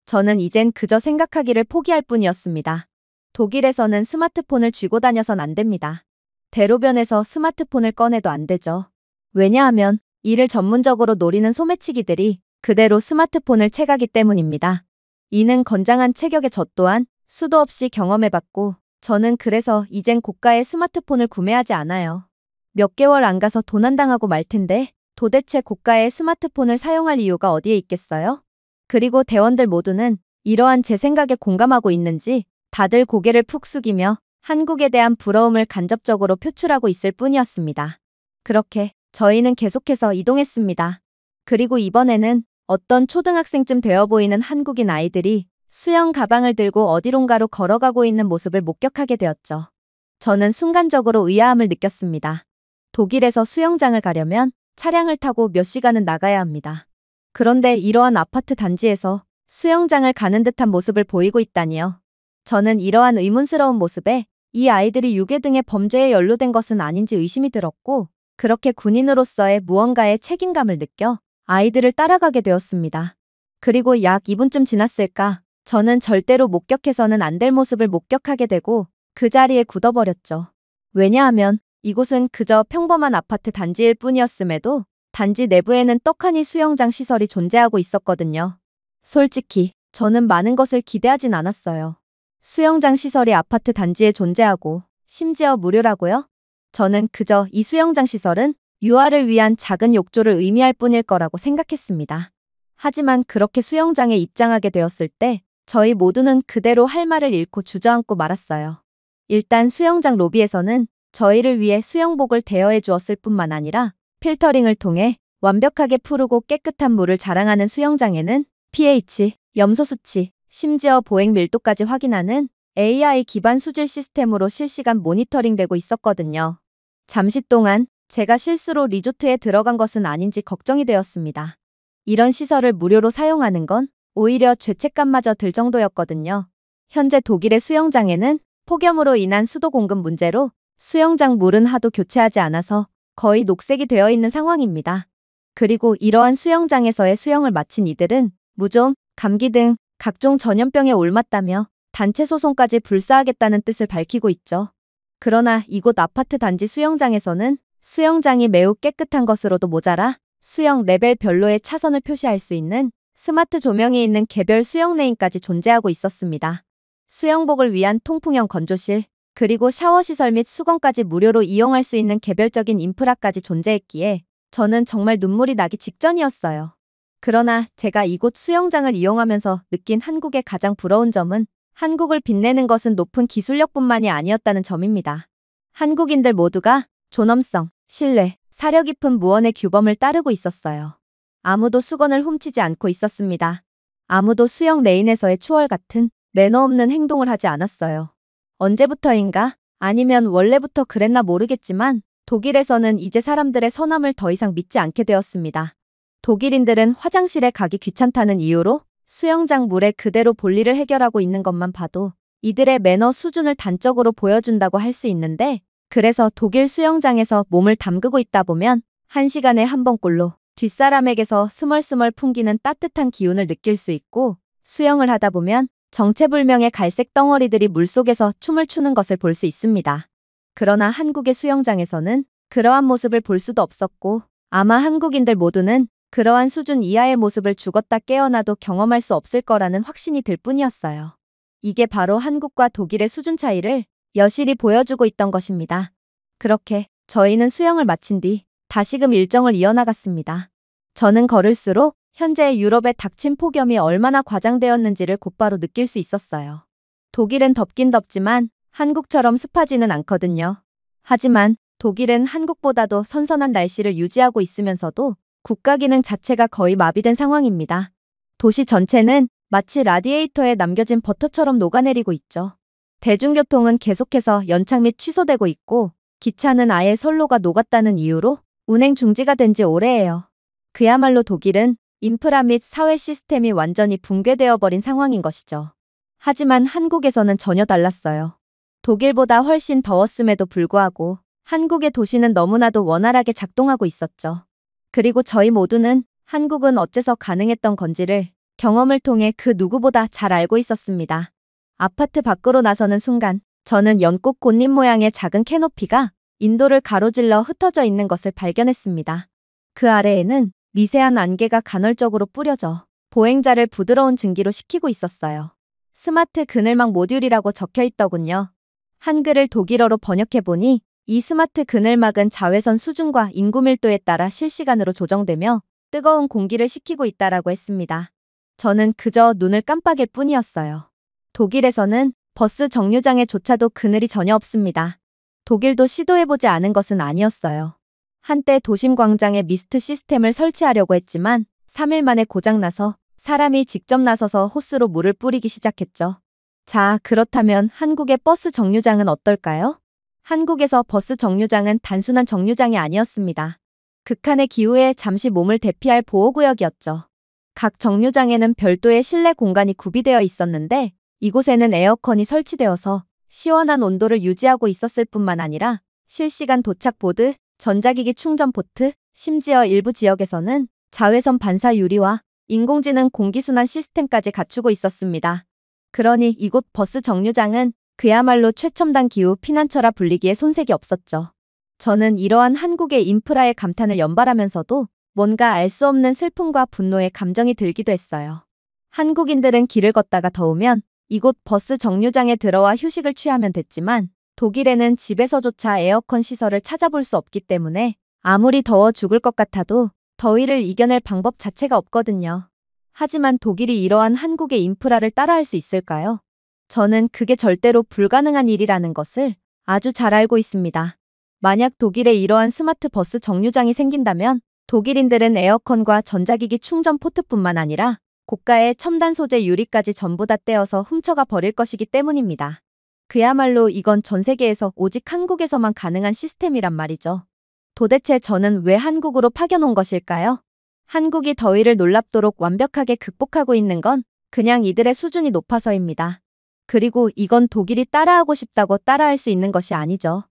저는 이젠 그저 생각하기를 포기할 뿐이었습니다. 독일에서는 스마트폰을 쥐고 다녀선 안 됩니다. 대로변에서 스마트폰을 꺼내도 안 되죠. 왜냐하면 이를 전문적으로 노리는 소매치기들이 그대로 스마트폰을 채가기 때문입니다. 이는 건장한 체격의 저 또한 수도 없이 경험해봤고 저는 그래서 이젠 고가의 스마트폰을 구매하지 않아요. 몇 개월 안 가서 도난당하고 말 텐데 도대체 고가의 스마트폰을 사용할 이유가 어디에 있겠어요? 그리고 대원들 모두는 이러한 제 생각에 공감하고 있는지 다들 고개를 푹 숙이며 한국에 대한 부러움을 간접적으로 표출하고 있을 뿐이었습니다. 그렇게 저희는 계속해서 이동했습니다. 그리고 이번에는 어떤 초등학생쯤 되어 보이는 한국인 아이들이 수영 가방을 들고 어디론가로 걸어가고 있는 모습을 목격하게 되었죠. 저는 순간적으로 의아함을 느꼈습니다. 독일에서 수영장을 가려면 차량을 타고 몇 시간은 나가야 합니다. 그런데 이러한 아파트 단지에서 수영장을 가는 듯한 모습을 보이고 있다니요. 저는 이러한 의문스러운 모습에 이 아이들이 유괴 등의 범죄에 연루된 것은 아닌지 의심이 들었고 그렇게 군인으로서의 무언가의 책임감을 느껴 아이들을 따라가게 되었습니다. 그리고 약 2분쯤 지났을까 저는 절대로 목격해서는 안 될 모습을 목격하게 되고 그 자리에 굳어버렸죠. 왜냐하면 이곳은 그저 평범한 아파트 단지일 뿐이었음에도 단지 내부에는 떡하니 수영장 시설이 존재하고 있었거든요. 솔직히 저는 많은 것을 기대하진 않았어요. 수영장 시설이 아파트 단지에 존재하고 심지어 무료라고요? 저는 그저 이 수영장 시설은 유아를 위한 작은 욕조를 의미할 뿐일 거라고 생각했습니다. 하지만 그렇게 수영장에 입장하게 되었을 때 저희 모두는 그대로 할 말을 잃고 주저앉고 말았어요. 일단 수영장 로비에서는 저희를 위해 수영복을 대여해 주었을 뿐만 아니라 필터링을 통해 완벽하게 푸르고 깨끗한 물을 자랑하는 수영장에는 pH, 염소 수치, 심지어 보행 밀도까지 확인하는 AI 기반 수질 시스템으로 실시간 모니터링되고 있었거든요. 잠시 동안 제가 실수로 리조트에 들어간 것은 아닌지 걱정이 되었습니다. 이런 시설을 무료로 사용하는 건 오히려 죄책감마저 들 정도였거든요. 현재 독일의 수영장에는 폭염으로 인한 수도 공급 문제로 수영장 물은 하도 교체하지 않아서 거의 녹색이 되어 있는 상황입니다. 그리고 이러한 수영장에서의 수영을 마친 이들은 무좀, 감기 등 각종 전염병에 옮았다며 단체 소송까지 불사하겠다는 뜻을 밝히고 있죠. 그러나 이곳 아파트 단지 수영장에서는 수영장이 매우 깨끗한 것으로도 모자라 수영 레벨별로의 차선을 표시할 수 있는 스마트 조명이 있는 개별 수영 레인까지 존재하고 있었습니다. 수영복을 위한 통풍형 건조실, 그리고 샤워시설 및 수건까지 무료로 이용할 수 있는 개별적인 인프라까지 존재했기에 저는 정말 눈물이 나기 직전이었어요. 그러나 제가 이곳 수영장을 이용하면서 느낀 한국의 가장 부러운 점은 한국을 빛내는 것은 높은 기술력뿐만이 아니었다는 점입니다. 한국인들 모두가 존엄성, 신뢰, 사려 깊은 무언의 규범을 따르고 있었어요. 아무도 수건을 훔치지 않고 있었습니다. 아무도 수영 레인에서의 추월 같은 매너 없는 행동을 하지 않았어요. 언제부터인가? 아니면 원래부터 그랬나 모르겠지만 독일에서는 이제 사람들의 선함을 더 이상 믿지 않게 되었습니다. 독일인들은 화장실에 가기 귀찮다는 이유로 수영장 물에 그대로 볼일을 해결하고 있는 것만 봐도 이들의 매너 수준을 단적으로 보여준다고 할 수 있는데, 그래서 독일 수영장에서 몸을 담그고 있다 보면 1시간에 한 번꼴로 뒷사람에게서 스멀스멀 풍기는 따뜻한 기운을 느낄 수 있고, 수영을 하다 보면 정체불명의 갈색 덩어리들이 물속에서 춤을 추는 것을 볼 수 있습니다. 그러나 한국의 수영장에서는 그러한 모습을 볼 수도 없었고, 아마 한국인들 모두는 그러한 수준 이하의 모습을 죽었다 깨어나도 경험할 수 없을 거라는 확신이 들 뿐이었어요. 이게 바로 한국과 독일의 수준 차이를 여실히 보여주고 있던 것입니다. 그렇게 저희는 수영을 마친 뒤 다시금 일정을 이어나갔습니다. 저는 걸을수록 현재 유럽에 닥친 폭염이 얼마나 과장되었는지를 곧바로 느낄 수 있었어요. 독일은 덥긴 덥지만 한국처럼 습하지는 않거든요. 하지만 독일은 한국보다도 선선한 날씨를 유지하고 있으면서도 국가 기능 자체가 거의 마비된 상황입니다. 도시 전체는 마치 라디에이터에 남겨진 버터처럼 녹아내리고 있죠. 대중교통은 계속해서 연착 및 취소되고 있고, 기차는 아예 선로가 녹았다는 이유로 운행 중지가 된 지 오래예요. 그야말로 독일은 인프라 및 사회 시스템이 완전히 붕괴되어 버린 상황인 것이죠. 하지만 한국에서는 전혀 달랐어요. 독일보다 훨씬 더웠음에도 불구하고 한국의 도시는 너무나도 원활하게 작동하고 있었죠. 그리고 저희 모두는 한국은 어째서 가능했던 건지를 경험을 통해 그 누구보다 잘 알고 있었습니다. 아파트 밖으로 나서는 순간 저는 연꽃 꽃잎 모양의 작은 캐노피가 인도를 가로질러 흩어져 있는 것을 발견했습니다. 그 아래에는 미세한 안개가 간헐적으로 뿌려져 보행자를 부드러운 증기로 식히고 있었어요. 스마트 그늘막 모듈이라고 적혀 있더군요. 한글을 독일어로 번역해보니 이 스마트 그늘막은 자외선 수준과 인구 밀도에 따라 실시간으로 조정되며 뜨거운 공기를 식히고 있다라고 했습니다. 저는 그저 눈을 깜빡일 뿐이었어요. 독일에서는 버스 정류장에조차도 그늘이 전혀 없습니다. 독일도 시도해보지 않은 것은 아니었어요. 한때 도심 광장에 미스트 시스템을 설치하려고 했지만 3일 만에 고장나서 사람이 직접 나서서 호스로 물을 뿌리기 시작했죠. 자, 그렇다면 한국의 버스 정류장은 어떨까요? 한국에서 버스 정류장은 단순한 정류장이 아니었습니다. 극한의 기후에 잠시 몸을 대피할 보호구역이었죠. 각 정류장에는 별도의 실내 공간이 구비되어 있었는데 이곳에는 에어컨이 설치되어서 시원한 온도를 유지하고 있었을 뿐만 아니라 실시간 도착 보드, 전자기기 충전 포트, 심지어 일부 지역에서는 자외선 반사 유리와 인공지능 공기순환 시스템까지 갖추고 있었습니다. 그러니 이곳 버스 정류장은 그야말로 최첨단 기후 피난처라 불리기에 손색이 없었죠. 저는 이러한 한국의 인프라에 감탄을 연발하면서도 뭔가 알 수 없는 슬픔과 분노의 감정이 들기도 했어요. 한국인들은 길을 걷다가 더우면 이곳 버스 정류장에 들어와 휴식을 취하면 됐지만 독일에는 집에서조차 에어컨 시설을 찾아볼 수 없기 때문에 아무리 더워 죽을 것 같아도 더위를 이겨낼 방법 자체가 없거든요. 하지만 독일이 이러한 한국의 인프라를 따라할 수 있을까요? 저는 그게 절대로 불가능한 일이라는 것을 아주 잘 알고 있습니다. 만약 독일에 이러한 스마트 버스 정류장이 생긴다면 독일인들은 에어컨과 전자기기 충전 포트뿐만 아니라 고가의 첨단 소재 유리까지 전부 다 떼어서 훔쳐가 버릴 것이기 때문입니다. 그야말로 이건 전 세계에서 오직 한국에서만 가능한 시스템이란 말이죠. 도대체 저는 왜 한국으로 파견 온 것일까요? 한국이 더위를 놀랍도록 완벽하게 극복하고 있는 건 그냥 이들의 수준이 높아서입니다. 그리고 이건 독일이 따라하고 싶다고 따라할 수 있는 것이 아니죠.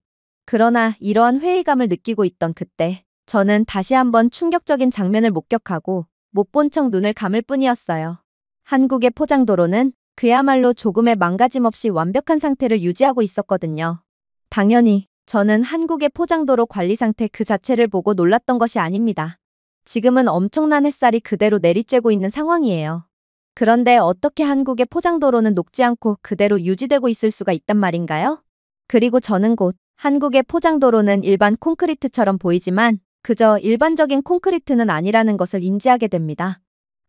그러나 이러한 회의감을 느끼고 있던 그때 저는 다시 한번 충격적인 장면을 목격하고 못 본 척 눈을 감을 뿐이었어요. 한국의 포장도로는 그야말로 조금의 망가짐 없이 완벽한 상태를 유지하고 있었거든요. 당연히 저는 한국의 포장도로 관리 상태 그 자체를 보고 놀랐던 것이 아닙니다. 지금은 엄청난 햇살이 그대로 내리쬐고 있는 상황이에요. 그런데 어떻게 한국의 포장도로는 녹지 않고 그대로 유지되고 있을 수가 있단 말인가요? 그리고 저는 곧 한국의 포장도로는 일반 콘크리트처럼 보이지만 그저 일반적인 콘크리트는 아니라는 것을 인지하게 됩니다.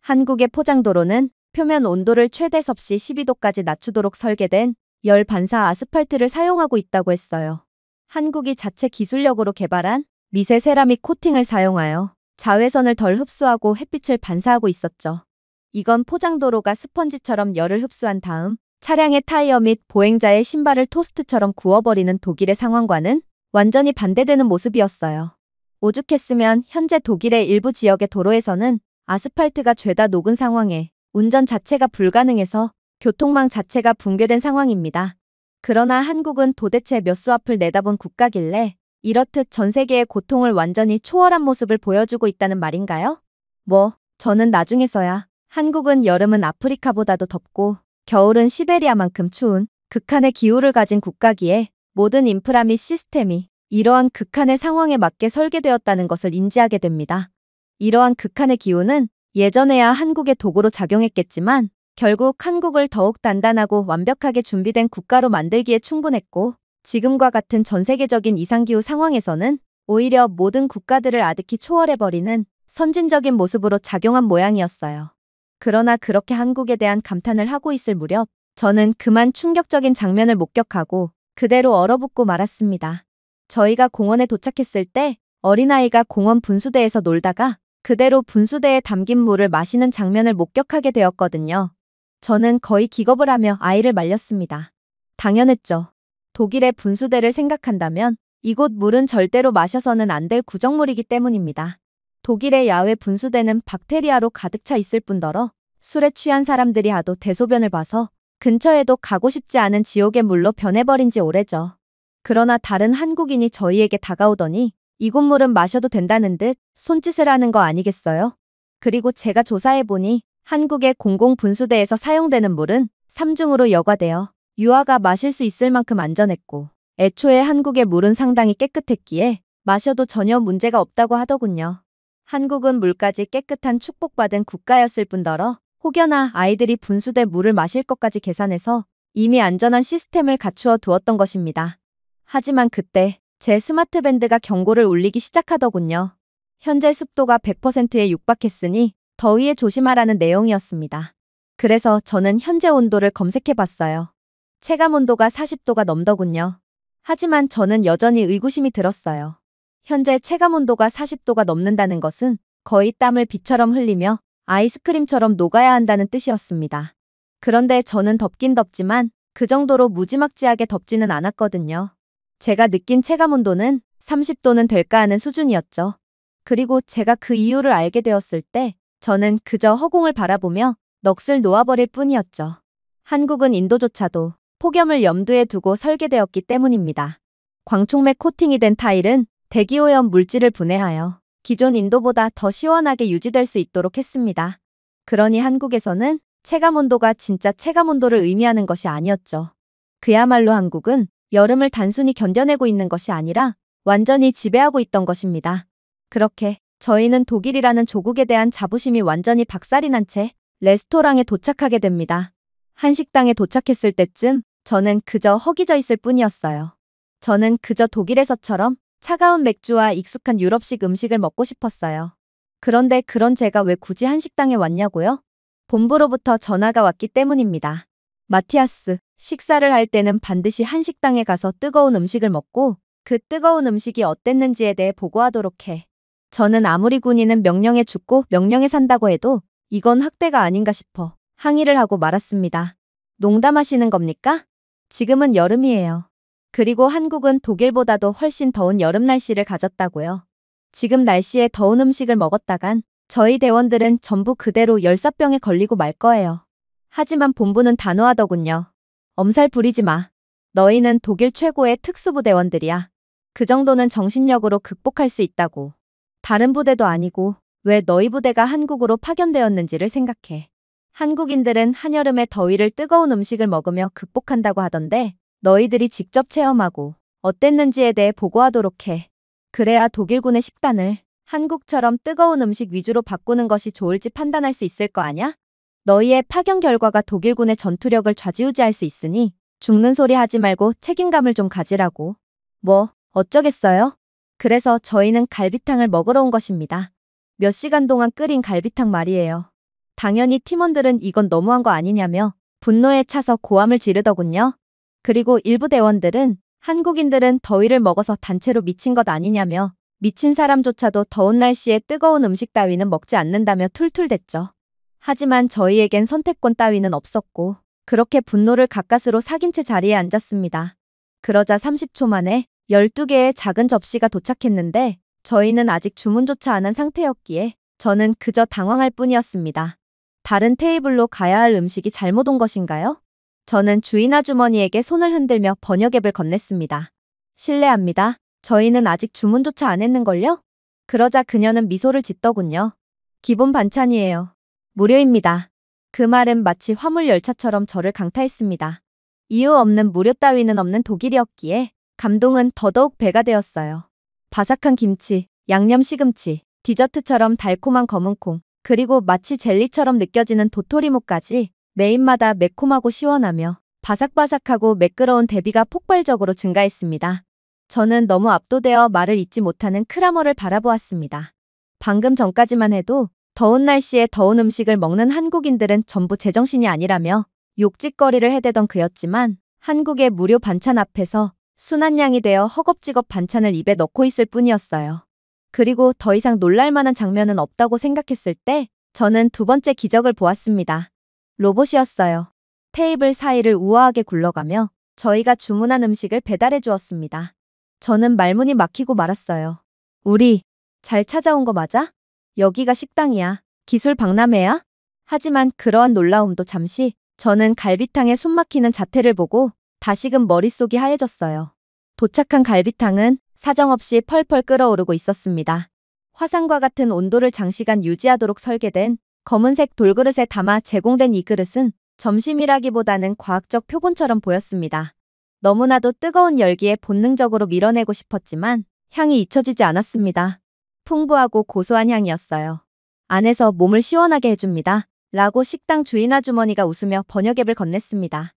한국의 포장도로는 표면 온도를 최대 섭씨 12도까지 낮추도록 설계된 열 반사 아스팔트를 사용하고 있다고 했어요. 한국이 자체 기술력으로 개발한 미세 세라믹 코팅을 사용하여 자외선을 덜 흡수하고 햇빛을 반사하고 있었죠. 이건 포장도로가 스펀지처럼 열을 흡수한 다음 차량의 타이어 및 보행자의 신발을 토스트처럼 구워버리는 독일의 상황과는 완전히 반대되는 모습이었어요. 오죽했으면 현재 독일의 일부 지역의 도로에서는 아스팔트가 죄다 녹은 상황에 운전 자체가 불가능해서 교통망 자체가 붕괴된 상황입니다. 그러나 한국은 도대체 몇 수 앞을 내다본 국가길래 이렇듯 전 세계의 고통을 완전히 초월한 모습을 보여주고 있다는 말인가요? 저는 나중에서야 한국은 여름은 아프리카보다도 덥고 겨울은 시베리아만큼 추운 극한의 기후를 가진 국가기에 모든 인프라 및 시스템이 이러한 극한의 상황에 맞게 설계되었다는 것을 인지하게 됩니다. 이러한 극한의 기후는 예전에야 한국의 도구로 작용했겠지만 결국 한국을 더욱 단단하고 완벽하게 준비된 국가로 만들기에 충분했고 지금과 같은 전 세계적인 이상기후 상황에서는 오히려 모든 국가들을 아득히 초월해버리는 선진적인 모습으로 작용한 모양이었어요. 그러나 그렇게 한국에 대한 감탄을 하고 있을 무렵 저는 그만 충격적인 장면을 목격하고 그대로 얼어붙고 말았습니다. 저희가 공원에 도착했을 때 어린아이가 공원 분수대에서 놀다가 그대로 분수대에 담긴 물을 마시는 장면을 목격하게 되었거든요. 저는 거의 기겁을 하며 아이를 말렸습니다. 당연했죠. 독일의 분수대를 생각한다면 이곳 물은 절대로 마셔서는 안 될 구정물이기 때문입니다. 독일의 야외 분수대는 박테리아로 가득 차 있을 뿐더러 술에 취한 사람들이 하도 대소변을 봐서 근처에도 가고 싶지 않은 지옥의 물로 변해버린 지 오래죠. 그러나 다른 한국인이 저희에게 다가오더니 이곳 물은 마셔도 된다는 듯 손짓을 하는 거 아니겠어요? 그리고 제가 조사해보니 한국의 공공분수대에서 사용되는 물은 3중으로 여과되어 유아가 마실 수 있을 만큼 안전했고 애초에 한국의 물은 상당히 깨끗했기에 마셔도 전혀 문제가 없다고 하더군요. 한국은 물까지 깨끗한 축복받은 국가였을 뿐더러 혹여나 아이들이 분수대 물을 마실 것까지 계산해서 이미 안전한 시스템을 갖추어 두었던 것입니다. 하지만 그때 제 스마트밴드가 경고를 울리기 시작하더군요. 현재 습도가 100%에 육박했으니 더위에 조심하라는 내용이었습니다. 그래서 저는 현재 온도를 검색해봤어요. 체감 온도가 40도가 넘더군요. 하지만 저는 여전히 의구심이 들었어요. 현재 체감 온도가 40도가 넘는다는 것은 거의 땀을 비처럼 흘리며 아이스크림처럼 녹아야 한다는 뜻이었습니다. 그런데 저는 덥긴 덥지만 그 정도로 무지막지하게 덥지는 않았거든요. 제가 느낀 체감 온도는 30도는 될까 하는 수준이었죠. 그리고 제가 그 이유를 알게 되었을 때 저는 그저 허공을 바라보며 넋을 놓아버릴 뿐이었죠. 한국은 인도조차도 폭염을 염두에 두고 설계되었기 때문입니다. 광촉매 코팅이 된 타일은 대기오염 물질을 분해하여 기존 인도보다 더 시원하게 유지될 수 있도록 했습니다. 그러니 한국에서는 체감온도가 진짜 체감온도를 의미하는 것이 아니었죠. 그야말로 한국은 여름을 단순히 견뎌내고 있는 것이 아니라 완전히 지배하고 있던 것입니다. 그렇게 저희는 독일이라는 조국에 대한 자부심이 완전히 박살이 난 채 레스토랑에 도착하게 됩니다. 한식당에 도착했을 때쯤 저는 그저 허기져 있을 뿐이었어요. 저는 그저 독일에서처럼 차가운 맥주와 익숙한 유럽식 음식을 먹고 싶었어요. 그런데 그런 제가 왜 굳이 한식당에 왔냐고요? 본부로부터 전화가 왔기 때문입니다. 마티아스, 식사를 할 때는 반드시 한식당에 가서 뜨거운 음식을 먹고 그 뜨거운 음식이 어땠는지에 대해 보고하도록 해. 저는 아무리 군인은 명령에 죽고 명령에 산다고 해도 이건 학대가 아닌가 싶어 항의를 하고 말았습니다. 농담하시는 겁니까? 지금은 여름이에요. 그리고 한국은 독일보다도 훨씬 더운 여름 날씨를 가졌다고요. 지금 날씨에 더운 음식을 먹었다간 저희 대원들은 전부 그대로 열사병에 걸리고 말 거예요. 하지만 본부는 단호하더군요. 엄살 부리지 마. 너희는 독일 최고의 특수부대원들이야. 그 정도는 정신력으로 극복할 수 있다고. 다른 부대도 아니고 왜 너희 부대가 한국으로 파견되었는지를 생각해. 한국인들은 한여름의 더위를 뜨거운 음식을 먹으며 극복한다고 하던데 너희들이 직접 체험하고 어땠는지에 대해 보고하도록 해. 그래야 독일군의 식단을 한국처럼 뜨거운 음식 위주로 바꾸는 것이 좋을지 판단할 수 있을 거 아냐? 너희의 파견 결과가 독일군의 전투력을 좌지우지할 수 있으니 죽는 소리 하지 말고 책임감을 좀 가지라고. 뭐, 어쩌겠어요? 그래서 저희는 갈비탕을 먹으러 온 것입니다. 몇 시간 동안 끓인 갈비탕 말이에요. 당연히 팀원들은 이건 너무한 거 아니냐며 분노에 차서 고함을 지르더군요. 그리고 일부 대원들은 한국인들은 더위를 먹어서 단체로 미친 것 아니냐며 미친 사람조차도 더운 날씨에 뜨거운 음식 따위는 먹지 않는다며 툴툴댔죠. 하지만 저희에겐 선택권 따위는 없었고 그렇게 분노를 가까스로 삭인 채 자리에 앉았습니다. 그러자 30초 만에 12개의 작은 접시가 도착했는데 저희는 아직 주문조차 안 한 상태였기에 저는 그저 당황할 뿐이었습니다. 다른 테이블로 가야 할 음식이 잘못 온 것인가요? 저는 주인 아주머니에게 손을 흔들며 번역앱을 건넸습니다. 실례합니다. 저희는 아직 주문조차 안 했는걸요? 그러자 그녀는 미소를 짓더군요. 기본 반찬이에요. 무료입니다. 그 말은 마치 화물열차처럼 저를 강타했습니다. 이유 없는 무료 따위는 없는 독일이었기에 감동은 더더욱 배가 되었어요. 바삭한 김치, 양념 시금치, 디저트처럼 달콤한 검은콩, 그리고 마치 젤리처럼 느껴지는 도토리묵까지 메인마다 매콤하고 시원하며 바삭바삭하고 매끄러운 대비가 폭발적으로 증가했습니다. 저는 너무 압도되어 말을 잇지 못하는 크라머를 바라보았습니다. 방금 전까지만 해도 더운 날씨에 더운 음식을 먹는 한국인들은 전부 제정신이 아니라며 욕짓거리를 해대던 그였지만 한국의 무료 반찬 앞에서 순한 양이 되어 허겁지겁 반찬을 입에 넣고 있을 뿐이었어요. 그리고 더 이상 놀랄만한 장면은 없다고 생각했을 때 저는 두 번째 기적을 보았습니다. 로봇이었어요. 테이블 사이를 우아하게 굴러가며 저희가 주문한 음식을 배달해 주었습니다. 저는 말문이 막히고 말았어요. 우리 잘 찾아온 거 맞아? 여기가 식당이야. 기술 박람회야? 하지만 그러한 놀라움도 잠시 저는 갈비탕에 숨막히는 자태를 보고 다시금 머릿속이 하얘졌어요. 도착한 갈비탕은 사정없이 펄펄 끓어오르고 있었습니다. 화상과 같은 온도를 장시간 유지하도록 설계된 검은색 돌그릇에 담아 제공된 이 그릇은 점심이라기보다는 과학적 표본처럼 보였습니다. 너무나도 뜨거운 열기에 본능적으로 밀어내고 싶었지만 향이 잊혀지지 않았습니다. 풍부하고 고소한 향이었어요. 안에서 몸을 시원하게 해줍니다. 라고 식당 주인 아주머니가 웃으며 번역앱을 건넸습니다.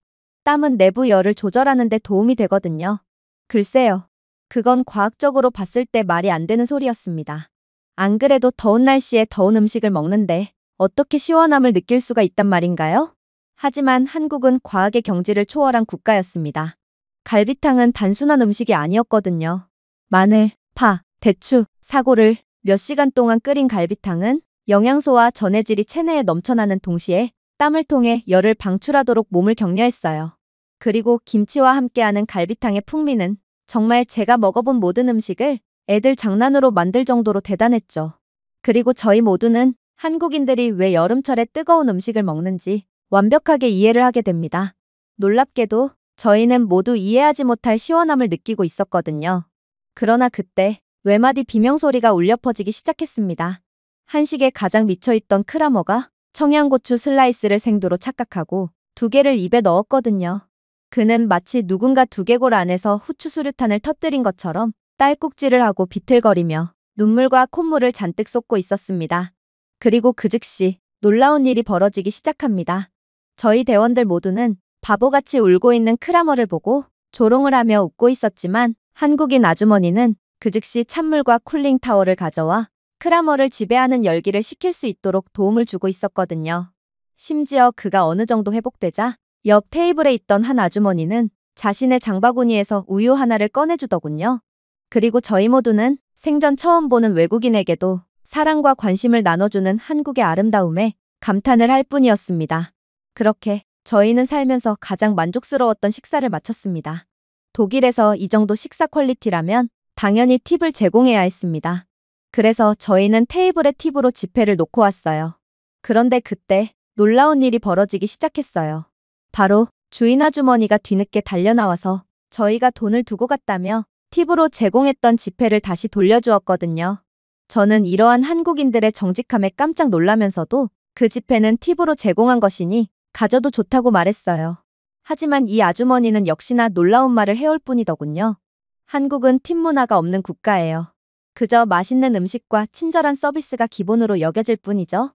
땀은 내부 열을 조절하는 데 도움이 되거든요. 글쎄요. 그건 과학적으로 봤을 때 말이 안 되는 소리였습니다. 안 그래도 더운 날씨에 더운 음식을 먹는데 어떻게 시원함을 느낄 수가 있단 말인가요? 하지만 한국은 과학의 경지를 초월한 국가였습니다. 갈비탕은 단순한 음식이 아니었거든요. 마늘, 파, 대추, 사고를 몇 시간 동안 끓인 갈비탕은 영양소와 전해질이 체내에 넘쳐나는 동시에 땀을 통해 열을 방출하도록 몸을 격려했어요. 그리고 김치와 함께하는 갈비탕의 풍미는 정말 제가 먹어본 모든 음식을 애들 장난으로 만들 정도로 대단했죠. 그리고 저희 모두는 한국인들이 왜 여름철에 뜨거운 음식을 먹는지 완벽하게 이해를 하게 됩니다. 놀랍게도 저희는 모두 이해하지 못할 시원함을 느끼고 있었거든요. 그러나 그때 외마디 비명소리가 울려 퍼지기 시작했습니다. 한식에 가장 미쳐있던 크라머가 청양고추 슬라이스를 생도로 착각하고 2개를 입에 넣었거든요. 그는 마치 누군가 두개골 안에서 후추 수류탄을 터뜨린 것처럼 딸꾹질을 하고 비틀거리며 눈물과 콧물을 잔뜩 쏟고 있었습니다. 그리고 그 즉시 놀라운 일이 벌어지기 시작합니다. 저희 대원들 모두는 바보같이 울고 있는 크라머를 보고 조롱을 하며 웃고 있었지만 한국인 아주머니는 그 즉시 찬물과 쿨링 타월을 가져와 크라머를 지배하는 열기를 식힐 수 있도록 도움을 주고 있었거든요. 심지어 그가 어느 정도 회복되자 옆 테이블에 있던 한 아주머니는 자신의 장바구니에서 우유 하나를 꺼내주더군요. 그리고 저희 모두는 생전 처음 보는 외국인에게도 사랑과 관심을 나눠주는 한국의 아름다움에 감탄을 할 뿐이었습니다. 그렇게 저희는 살면서 가장 만족스러웠던 식사를 마쳤습니다. 독일에서 이 정도 식사 퀄리티라면 당연히 팁을 제공해야 했습니다. 그래서 저희는 테이블에 팁으로 지폐를 놓고 왔어요. 그런데 그때 놀라운 일이 벌어지기 시작했어요. 바로 주인 아주머니가 뒤늦게 달려나와서 저희가 돈을 두고 갔다며 팁으로 제공했던 지폐를 다시 돌려주었거든요. 저는 이러한 한국인들의 정직함에 깜짝 놀라면서도 그 지폐는 팁으로 제공한 것이니 가져도 좋다고 말했어요. 하지만 이 아주머니는 역시나 놀라운 말을 해올 뿐이더군요. 한국은 팁 문화가 없는 국가예요. 그저 맛있는 음식과 친절한 서비스가 기본으로 여겨질 뿐이죠.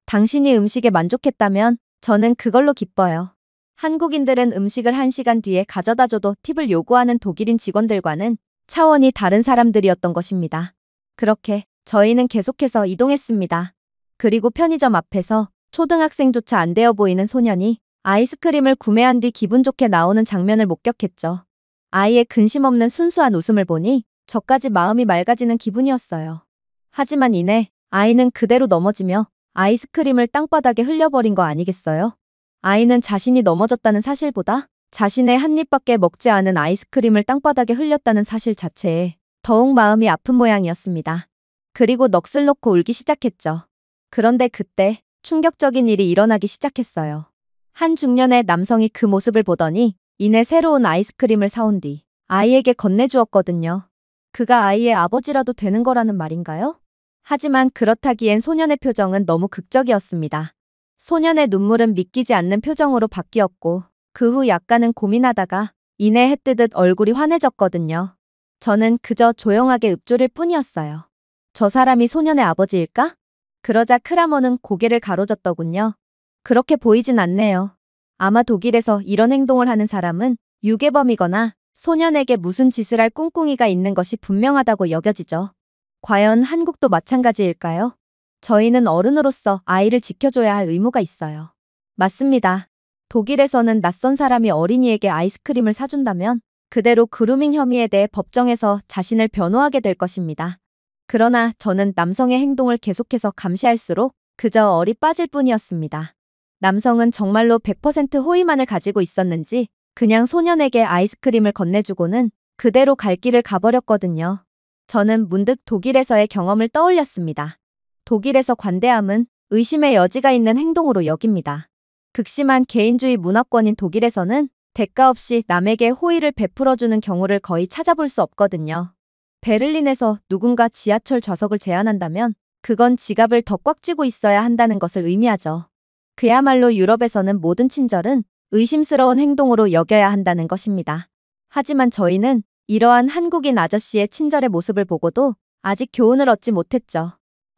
당신이 음식에 만족했다면 저는 그걸로 기뻐요. 한국인들은 음식을 1시간 뒤에 가져다줘도 팁을 요구하는 독일인 직원들과는 차원이 다른 사람들이었던 것입니다. 그렇게 저희는 계속해서 이동했습니다. 그리고 편의점 앞에서 초등학생조차 안 되어 보이는 소년이 아이스크림을 구매한 뒤 기분 좋게 나오는 장면을 목격했죠. 아이의 근심 없는 순수한 웃음을 보니 저까지 마음이 맑아지는 기분이었어요. 하지만 이내 아이는 그대로 넘어지며 아이스크림을 땅바닥에 흘려버린 거 아니겠어요? 아이는 자신이 넘어졌다는 사실보다 자신의 한 입밖에 먹지 않은 아이스크림을 땅바닥에 흘렸다는 사실 자체에 더욱 마음이 아픈 모양이었습니다. 그리고 넋을 놓고 울기 시작했죠. 그런데 그때 충격적인 일이 일어나기 시작했어요. 한 중년의 남성이 그 모습을 보더니 이내 새로운 아이스크림을 사온 뒤 아이에게 건네주었거든요. 그가 아이의 아버지라도 되는 거라는 말인가요? 하지만 그렇다기엔 소년의 표정은 너무 극적이었습니다. 소년의 눈물은 믿기지 않는 표정으로 바뀌었고 그 후 약간은 고민하다가 이내 해뜨듯 얼굴이 환해졌거든요. 저는 그저 조용하게 읊조릴 뿐이었어요. 저 사람이 소년의 아버지일까? 그러자 크라머는 고개를 가로젓더군요. 그렇게 보이진 않네요. 아마 독일에서 이런 행동을 하는 사람은 유괴범이거나 소년에게 무슨 짓을 할 꿍꿍이가 있는 것이 분명하다고 여겨지죠. 과연 한국도 마찬가지일까요? 저희는 어른으로서 아이를 지켜줘야 할 의무가 있어요. 맞습니다. 독일에서는 낯선 사람이 어린이에게 아이스크림을 사준다면 그대로 그루밍 혐의에 대해 법정에서 자신을 변호하게 될 것입니다. 그러나 저는 남성의 행동을 계속해서 감시할수록 그저 얼이 빠질 뿐이었습니다. 남성은 정말로 100% 호의만을 가지고 있었는지 그냥 소년에게 아이스크림을 건네주고는 그대로 갈 길을 가버렸거든요. 저는 문득 독일에서의 경험을 떠올렸습니다. 독일에서 관대함은 의심의 여지가 있는 행동으로 여깁니다. 극심한 개인주의 문화권인 독일에서는 대가 없이 남에게 호의를 베풀어주는 경우를 거의 찾아볼 수 없거든요. 베를린에서 누군가 지하철 좌석을 제한한다면 그건 지갑을 더 꽉 쥐고 있어야 한다는 것을 의미하죠. 그야말로 유럽에서는 모든 친절은 의심스러운 행동으로 여겨야 한다는 것입니다. 하지만 저희는 이러한 한국인 아저씨의 친절의 모습을 보고도 아직 교훈을 얻지 못했죠.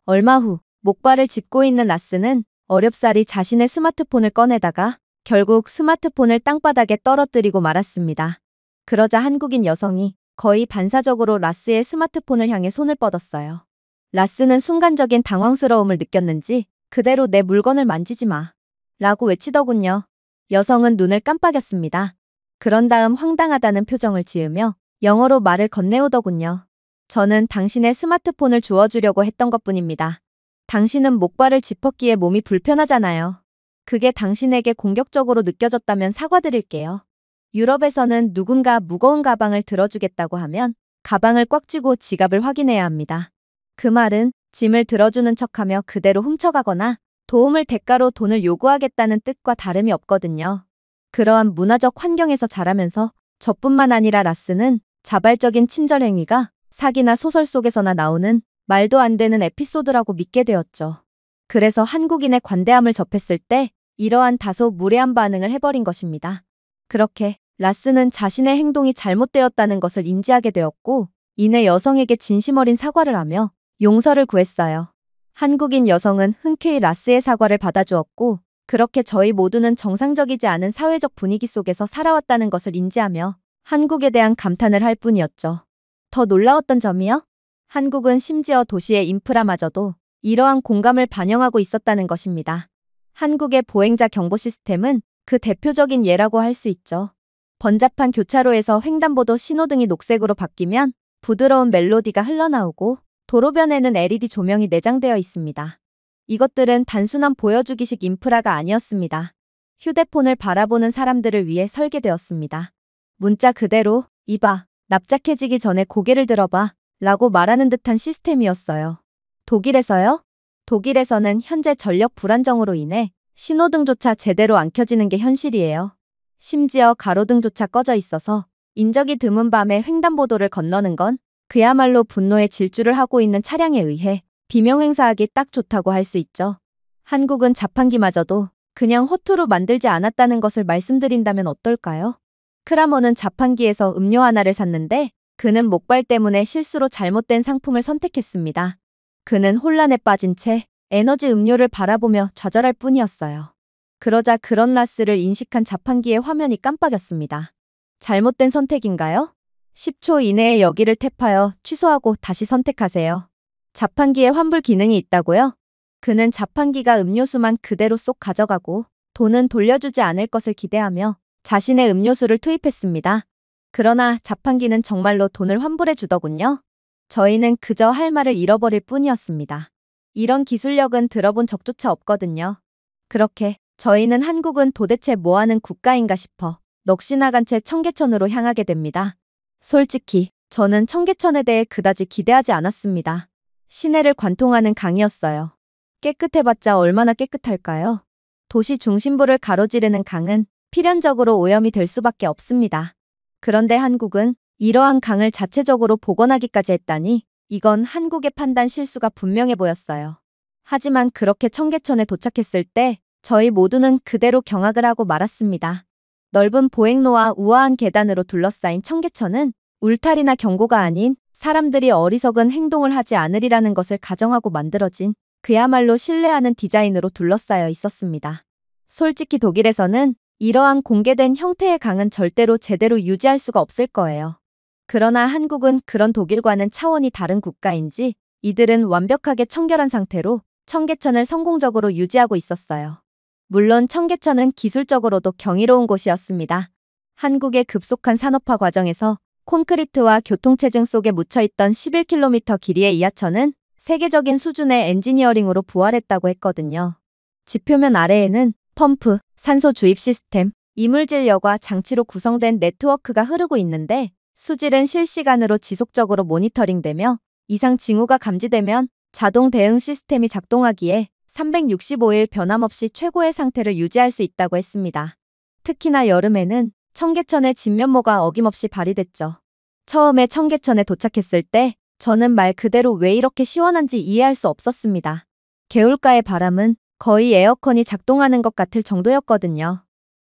얼마 후 목발을 짚고 있는 라스는 어렵사리 자신의 스마트폰을 꺼내다가 결국 스마트폰을 땅바닥에 떨어뜨리고 말았습니다. 그러자 한국인 여성이 거의 반사적으로 라스의 스마트폰을 향해 손을 뻗었어요. 라스는 순간적인 당황스러움을 느꼈는지 그대로 내 물건을 만지지 마 라고 외치더군요. 여성은 눈을 깜빡였습니다. 그런 다음 황당하다는 표정을 지으며 영어로 말을 건네오더군요. 저는 당신의 스마트폰을 주워주려고 했던 것뿐입니다. 당신은 목발을 짚었기에 몸이 불편하잖아요. 그게 당신에게 공격적으로 느껴졌다면 사과드릴게요. 유럽에서는 누군가 무거운 가방을 들어주겠다고 하면 가방을 꽉 쥐고 지갑을 확인해야 합니다. 그 말은 짐을 들어주는 척하며 그대로 훔쳐가거나 도움을 대가로 돈을 요구하겠다는 뜻과 다름이 없거든요. 그러한 문화적 환경에서 자라면서 저뿐만 아니라 라스는 자발적인 친절 행위가 사기나 소설 속에서나 나오는 말도 안 되는 에피소드라고 믿게 되었죠. 그래서 한국인의 관대함을 접했을 때 이러한 다소 무례한 반응을 해버린 것입니다. 그렇게 라스는 자신의 행동이 잘못되었다는 것을 인지하게 되었고 이내 여성에게 진심 어린 사과를 하며 용서를 구했어요. 한국인 여성은 흔쾌히 라스의 사과를 받아주었고, 그렇게 저희 모두는 정상적이지 않은 사회적 분위기 속에서 살아왔다는 것을 인지하며 한국에 대한 감탄을 할 뿐이었죠. 더 놀라웠던 점이요? 한국은 심지어 도시의 인프라마저도 이러한 공감을 반영하고 있었다는 것입니다. 한국의 보행자 경보 시스템은 그 대표적인 예라고 할 수 있죠. 번잡한 교차로에서 횡단보도 신호등이 녹색으로 바뀌면 부드러운 멜로디가 흘러나오고 도로변에는 LED 조명이 내장되어 있습니다. 이것들은 단순한 보여주기식 인프라가 아니었습니다. 휴대폰을 바라보는 사람들을 위해 설계되었습니다. 문자 그대로 이봐, 납작해지기 전에 고개를 들어봐 라고 말하는 듯한 시스템이었어요. 독일에서요? 독일에서는 현재 전력 불안정으로 인해 신호등조차 제대로 안 켜지는 게 현실이에요. 심지어 가로등조차 꺼져 있어서 인적이 드문 밤에 횡단보도를 건너는 건 그야말로 분노의 질주를 하고 있는 차량에 의해 비명행사하기 딱 좋다고 할 수 있죠. 한국은 자판기마저도 그냥 허투루 만들지 않았다는 것을 말씀드린다면 어떨까요? 크라머는 자판기에서 음료 하나를 샀는데 그는 목발 때문에 실수로 잘못된 상품을 선택했습니다. 그는 혼란에 빠진 채 에너지 음료를 바라보며 좌절할 뿐이었어요. 그러자 그런 라스를 인식한 자판기의 화면이 깜빡였습니다. 잘못된 선택인가요? 10초 이내에 여기를 탭하여 취소하고 다시 선택하세요. 자판기에 환불 기능이 있다고요? 그는 자판기가 음료수만 그대로 쏙 가져가고 돈은 돌려주지 않을 것을 기대하며 자신의 음료수를 투입했습니다. 그러나 자판기는 정말로 돈을 환불해 주더군요. 저희는 그저 할 말을 잃어버릴 뿐이었습니다. 이런 기술력은 들어본 적조차 없거든요. 그렇게 저희는 한국은 도대체 뭐하는 국가인가 싶어 넋이 나간 채 청계천으로 향하게 됩니다. 솔직히 저는 청계천에 대해 그다지 기대하지 않았습니다. 시내를 관통하는 강이었어요. 깨끗해봤자 얼마나 깨끗할까요? 도시 중심부를 가로지르는 강은 필연적으로 오염이 될 수밖에 없습니다. 그런데 한국은 이러한 강을 자체적으로 복원하기까지 했다니 이건 한국의 판단 실수가 분명해 보였어요. 하지만 그렇게 청계천에 도착했을 때 저희 모두는 그대로 경악을 하고 말았습니다. 넓은 보행로와 우아한 계단으로 둘러싸인 청계천은 울타리나 경고가 아닌 사람들이 어리석은 행동을 하지 않으리라는 것을 가정하고 만들어진 그야말로 신뢰하는 디자인으로 둘러싸여 있었습니다. 솔직히 독일에서는 이러한 공개된 형태의 강은 절대로 제대로 유지할 수가 없을 거예요. 그러나 한국은 그런 독일과는 차원이 다른 국가인지 이들은 완벽하게 청결한 상태로 청계천을 성공적으로 유지하고 있었어요. 물론 청계천은 기술적으로도 경이로운 곳이었습니다. 한국의 급속한 산업화 과정에서 콘크리트와 교통체증 속에 묻혀있던 11km 길이의 이하천은 세계적인 수준의 엔지니어링으로 부활했다고 했거든요. 지표면 아래에는 펌프, 산소 주입 시스템, 이물질여과 장치로 구성된 네트워크가 흐르고 있는데 수질은 실시간으로 지속적으로 모니터링되며 이상 징후가 감지되면 자동 대응 시스템이 작동하기에 365일 변함없이 최고의 상태를 유지할 수 있다고 했습니다. 특히나 여름에는 청계천의 진면모가 어김없이 발휘됐죠. 처음에 청계천에 도착했을 때 저는 말 그대로 왜 이렇게 시원한지 이해할 수 없었습니다. 개울가의 바람은 거의 에어컨이 작동하는 것 같을 정도였거든요.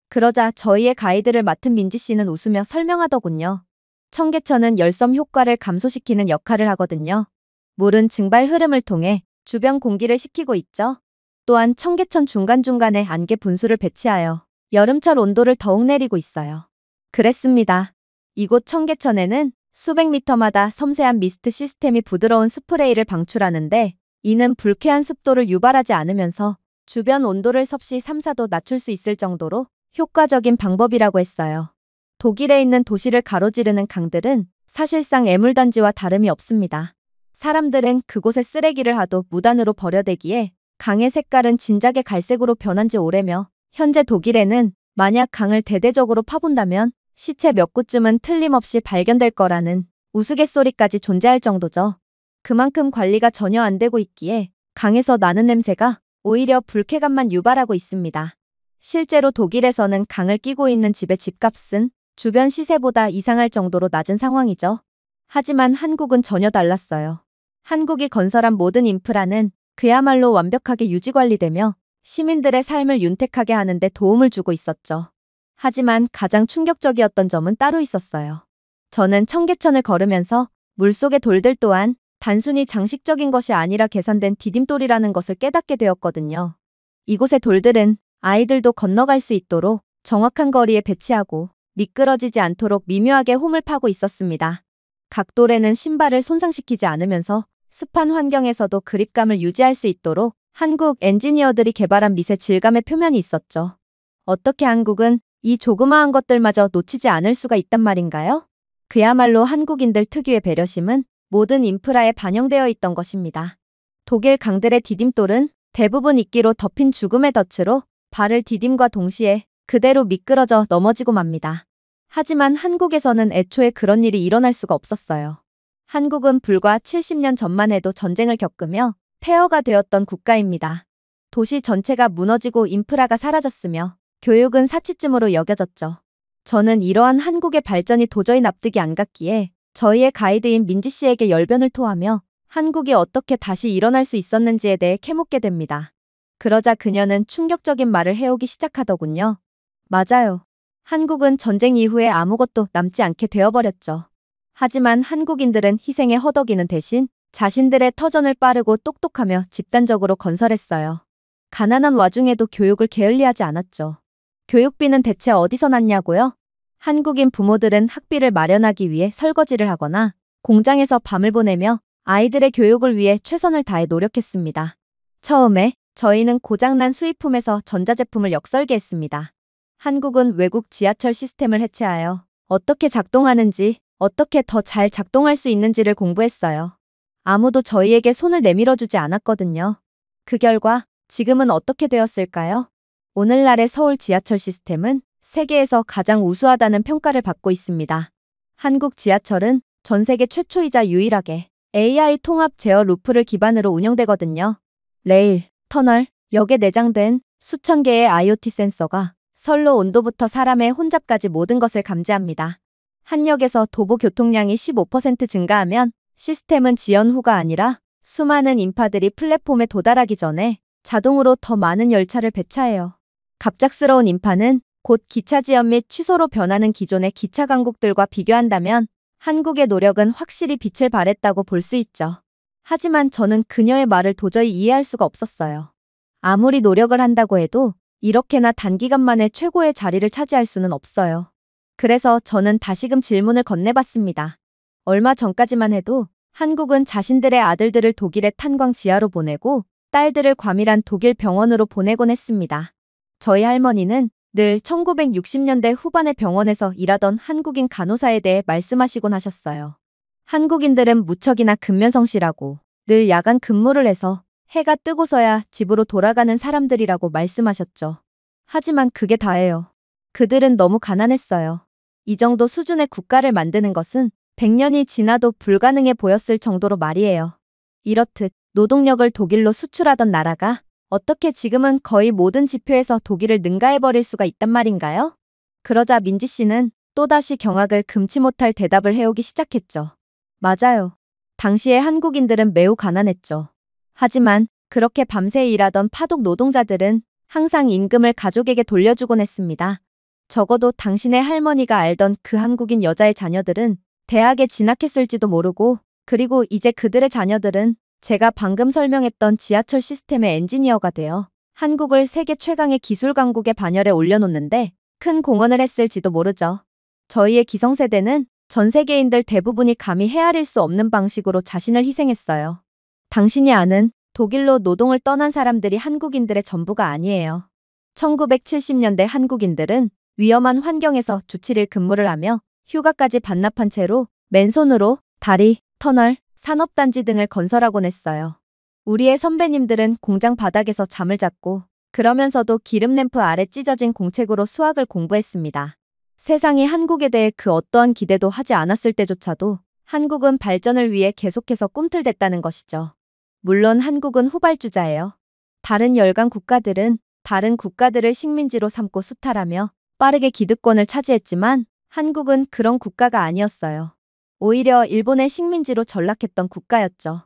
그러자 저희의 가이드를 맡은 민지 씨는 웃으며 설명하더군요. 청계천은 열섬 효과를 감소시키는 역할을 하거든요. 물은 증발 흐름을 통해 주변 공기를 식히고 있죠. 또한 청계천 중간중간에 안개 분수를 배치하여 여름철 온도를 더욱 내리고 있어요. 그랬습니다. 이곳 청계천에는 수백 미터마다 섬세한 미스트 시스템이 부드러운 스프레이를 방출하는데 이는 불쾌한 습도를 유발하지 않으면서 주변 온도를 섭씨 3, 4도 낮출 수 있을 정도로 효과적인 방법이라고 했어요. 독일에 있는 도시를 가로지르는 강들은 사실상 애물단지와 다름이 없습니다. 사람들은 그곳에 쓰레기를 하도 무단으로 버려대기에 강의 색깔은 진작에 갈색으로 변한 지 오래며 현재 독일에는 만약 강을 대대적으로 파본다면 시체 몇 구쯤은 틀림없이 발견될 거라는 우스갯소리까지 존재할 정도죠. 그만큼 관리가 전혀 안 되고 있기에 강에서 나는 냄새가 오히려 불쾌감만 유발하고 있습니다. 실제로 독일에서는 강을 끼고 있는 집의 집값은 주변 시세보다 이상할 정도로 낮은 상황이죠. 하지만 한국은 전혀 달랐어요. 한국이 건설한 모든 인프라는 그야말로 완벽하게 유지관리되며 시민들의 삶을 윤택하게 하는 데 도움을 주고 있었죠. 하지만 가장 충격적이었던 점은 따로 있었어요. 저는 청계천을 걸으면서 물속의 돌들 또한 단순히 장식적인 것이 아니라 계산된 디딤돌이라는 것을 깨닫게 되었거든요. 이곳의 돌들은 아이들도 건너갈 수 있도록 정확한 거리에 배치하고 미끄러지지 않도록 미묘하게 홈을 파고 있었습니다. 각 돌에는 신발을 손상시키지 않으면서 습한 환경에서도 그립감을 유지할 수 있도록 한국 엔지니어들이 개발한 미세 질감의 표면이 있었죠. 어떻게 한국은 이 조그마한 것들마저 놓치지 않을 수가 있단 말인가요? 그야말로 한국인들 특유의 배려심은 모든 인프라에 반영되어 있던 것입니다. 독일 강들의 디딤돌은 대부분 이끼로 덮인 죽음의 덫으로 발을 디딤과 동시에 그대로 미끄러져 넘어지고 맙니다. 하지만 한국에서는 애초에 그런 일이 일어날 수가 없었어요. 한국은 불과 70년 전만 해도 전쟁을 겪으며 폐허가 되었던 국가입니다. 도시 전체가 무너지고 인프라가 사라졌으며 교육은 사치쯤으로 여겨졌죠. 저는 이러한 한국의 발전이 도저히 납득이 안 갔기에 저희의 가이드인 민지 씨에게 열변을 토하며 한국이 어떻게 다시 일어날 수 있었는지에 대해 캐묻게 됩니다. 그러자 그녀는 충격적인 말을 해오기 시작하더군요. 맞아요. 한국은 전쟁 이후에 아무것도 남지 않게 되어버렸죠. 하지만 한국인들은 희생에 허덕이는 대신 자신들의 터전을 빠르고 똑똑하며 집단적으로 건설했어요. 가난한 와중에도 교육을 게을리하지 않았죠. 교육비는 대체 어디서 났냐고요? 한국인 부모들은 학비를 마련하기 위해 설거지를 하거나 공장에서 밤을 보내며 아이들의 교육을 위해 최선을 다해 노력했습니다. 처음에 저희는 고장난 수입품에서 전자제품을 역설계했습니다. 한국은 외국 지하철 시스템을 해체하여 어떻게 작동하는지, 어떻게 더 잘 작동할 수 있는지를 공부했어요. 아무도 저희에게 손을 내밀어주지 않았거든요. 그 결과 지금은 어떻게 되었을까요? 오늘날의 서울 지하철 시스템은 세계에서 가장 우수하다는 평가를 받고 있습니다. 한국 지하철은 전 세계 최초이자 유일하게 AI 통합 제어 루프를 기반으로 운영되거든요. 레일, 터널, 역에 내장된 수천 개의 IoT 센서가 선로 온도부터 사람의 혼잡까지 모든 것을 감지합니다. 한 역에서 도보 교통량이 15% 증가하면 시스템은 지연 후가 아니라 수많은 인파들이 플랫폼에 도달하기 전에 자동으로 더 많은 열차를 배차해요. 갑작스러운 인파는 곧 기차 지연 및 취소로 변하는 기존의 기차 강국들과 비교한다면 한국의 노력은 확실히 빛을 발했다고 볼 수 있죠. 하지만 저는 그녀의 말을 도저히 이해할 수가 없었어요. 아무리 노력을 한다고 해도 이렇게나 단기간 만에 최고의 자리를 차지할 수는 없어요. 그래서 저는 다시금 질문을 건네봤습니다. 얼마 전까지만 해도 한국은 자신들의 아들들을 독일의 탄광 지하로 보내고 딸들을 과밀한 독일 병원으로 보내곤 했습니다. 저희 할머니는 늘 1960년대 후반의 병원에서 일하던 한국인 간호사에 대해 말씀하시곤 하셨어요. 한국인들은 무척이나 근면성실하고 늘 야간 근무를 해서 해가 뜨고서야 집으로 돌아가는 사람들이라고 말씀하셨죠. 하지만 그게 다예요. 그들은 너무 가난했어요. 이 정도 수준의 국가를 만드는 것은 100년이 지나도 불가능해 보였을 정도로 말이에요. 이렇듯 노동력을 독일로 수출하던 나라가 어떻게 지금은 거의 모든 지표에서 독일을 능가해버릴 수가 있단 말인가요? 그러자 민지 씨는 또다시 경악을 금치 못할 대답을 해오기 시작했죠. 맞아요. 당시에 한국인들은 매우 가난했죠. 하지만 그렇게 밤새 일하던 파독 노동자들은 항상 임금을 가족에게 돌려주곤 했습니다. 적어도 당신의 할머니가 알던 그 한국인 여자의 자녀들은 대학에 진학했을지도 모르고, 그리고 이제 그들의 자녀들은 제가 방금 설명했던 지하철 시스템의 엔지니어가 되어 한국을 세계 최강의 기술 강국의 반열에 올려놓는데 큰 공헌을 했을지도 모르죠. 저희의 기성세대는 전 세계인들 대부분이 감히 헤아릴 수 없는 방식으로 자신을 희생했어요. 당신이 아는 독일로 노동을 떠난 사람들이 한국인들의 전부가 아니에요. 1970년대 한국인들은 위험한 환경에서 주 7일 근무를 하며 휴가까지 반납한 채로 맨손으로 다리, 터널, 산업단지 등을 건설하곤 했어요. 우리의 선배님들은 공장 바닥에서 잠을 잤고 그러면서도 기름 램프 아래 찢어진 공책으로 수학을 공부했습니다. 세상이 한국에 대해 그 어떠한 기대도 하지 않았을 때조차도 한국은 발전을 위해 계속해서 꿈틀댔다는 것이죠. 물론 한국은 후발주자예요. 다른 열강 국가들은 다른 국가들을 식민지로 삼고 수탈하며 빠르게 기득권을 차지했지만 한국은 그런 국가가 아니었어요. 오히려 일본의 식민지로 전락했던 국가였죠.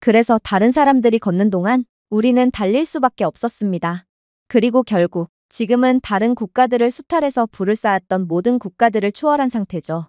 그래서 다른 사람들이 걷는 동안 우리는 달릴 수밖에 없었습니다. 그리고 결국 지금은 다른 국가들을 수탈해서 불을 쌓았던 모든 국가들을 추월한 상태죠.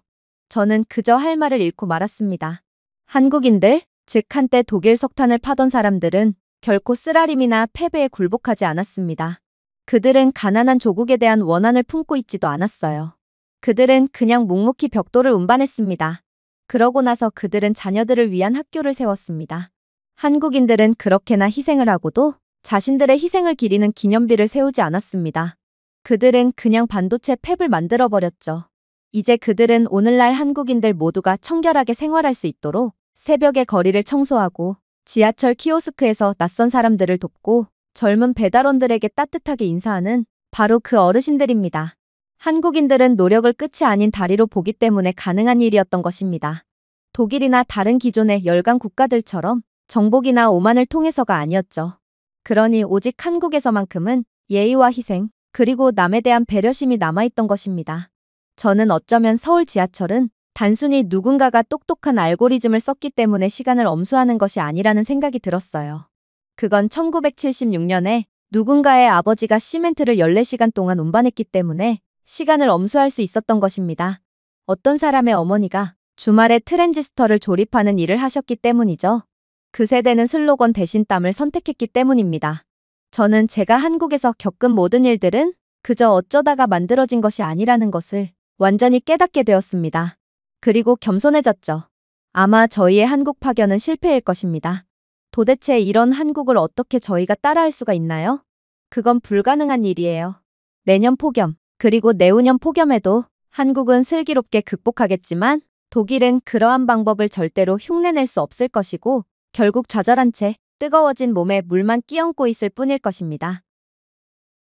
저는 그저 할 말을 잃고 말았습니다. 한국인들, 즉 한때 독일 석탄을 파던 사람들은 결코 쓰라림이나 패배에 굴복하지 않았습니다. 그들은 가난한 조국에 대한 원한을 품고 있지도 않았어요. 그들은 그냥 묵묵히 벽돌을 운반했습니다. 그러고 나서 그들은 자녀들을 위한 학교를 세웠습니다. 한국인들은 그렇게나 희생을 하고도 자신들의 희생을 기리는 기념비를 세우지 않았습니다. 그들은 그냥 반도체 팹을 만들어버렸죠. 이제 그들은 오늘날 한국인들 모두가 청결하게 생활할 수 있도록 새벽에 거리를 청소하고 지하철 키오스크에서 낯선 사람들을 돕고 젊은 배달원들에게 따뜻하게 인사하는 바로 그 어르신들입니다. 한국인들은 노력을 끝이 아닌 다리로 보기 때문에 가능한 일이었던 것입니다. 독일이나 다른 기존의 열강 국가들처럼 정복이나 오만을 통해서가 아니었죠. 그러니 오직 한국에서만큼은 예의와 희생, 그리고 남에 대한 배려심이 남아있던 것입니다. 저는 어쩌면 서울 지하철은 단순히 누군가가 똑똑한 알고리즘을 썼기 때문에 시간을 엄수하는 것이 아니라는 생각이 들었어요. 그건 1976년에 누군가의 아버지가 시멘트를 14시간 동안 운반했기 때문에 시간을 엄수할 수 있었던 것입니다. 어떤 사람의 어머니가 주말에 트랜지스터를 조립하는 일을 하셨기 때문이죠. 그 세대는 슬로건 대신 땀을 선택했기 때문입니다. 저는 제가 한국에서 겪은 모든 일들은 그저 어쩌다가 만들어진 것이 아니라는 것을 완전히 깨닫게 되었습니다. 그리고 겸손해졌죠. 아마 저희의 한국 파견은 실패일 것입니다. 도대체 이런 한국을 어떻게 저희가 따라할 수가 있나요? 그건 불가능한 일이에요. 내년 폭염, 그리고 내후년 폭염에도 한국은 슬기롭게 극복하겠지만 독일은 그러한 방법을 절대로 흉내낼 수 없을 것이고 결국 좌절한 채 뜨거워진 몸에 물만 끼얹고 있을 뿐일 것입니다.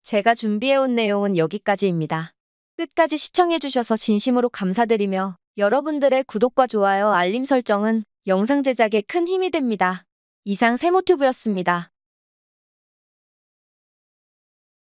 제가 준비해온 내용은 여기까지입니다. 끝까지 시청해주셔서 진심으로 감사드리며 여러분들의 구독과 좋아요, 알림 설정은 영상 제작에 큰 힘이 됩니다. 이상 세모튜브였습니다.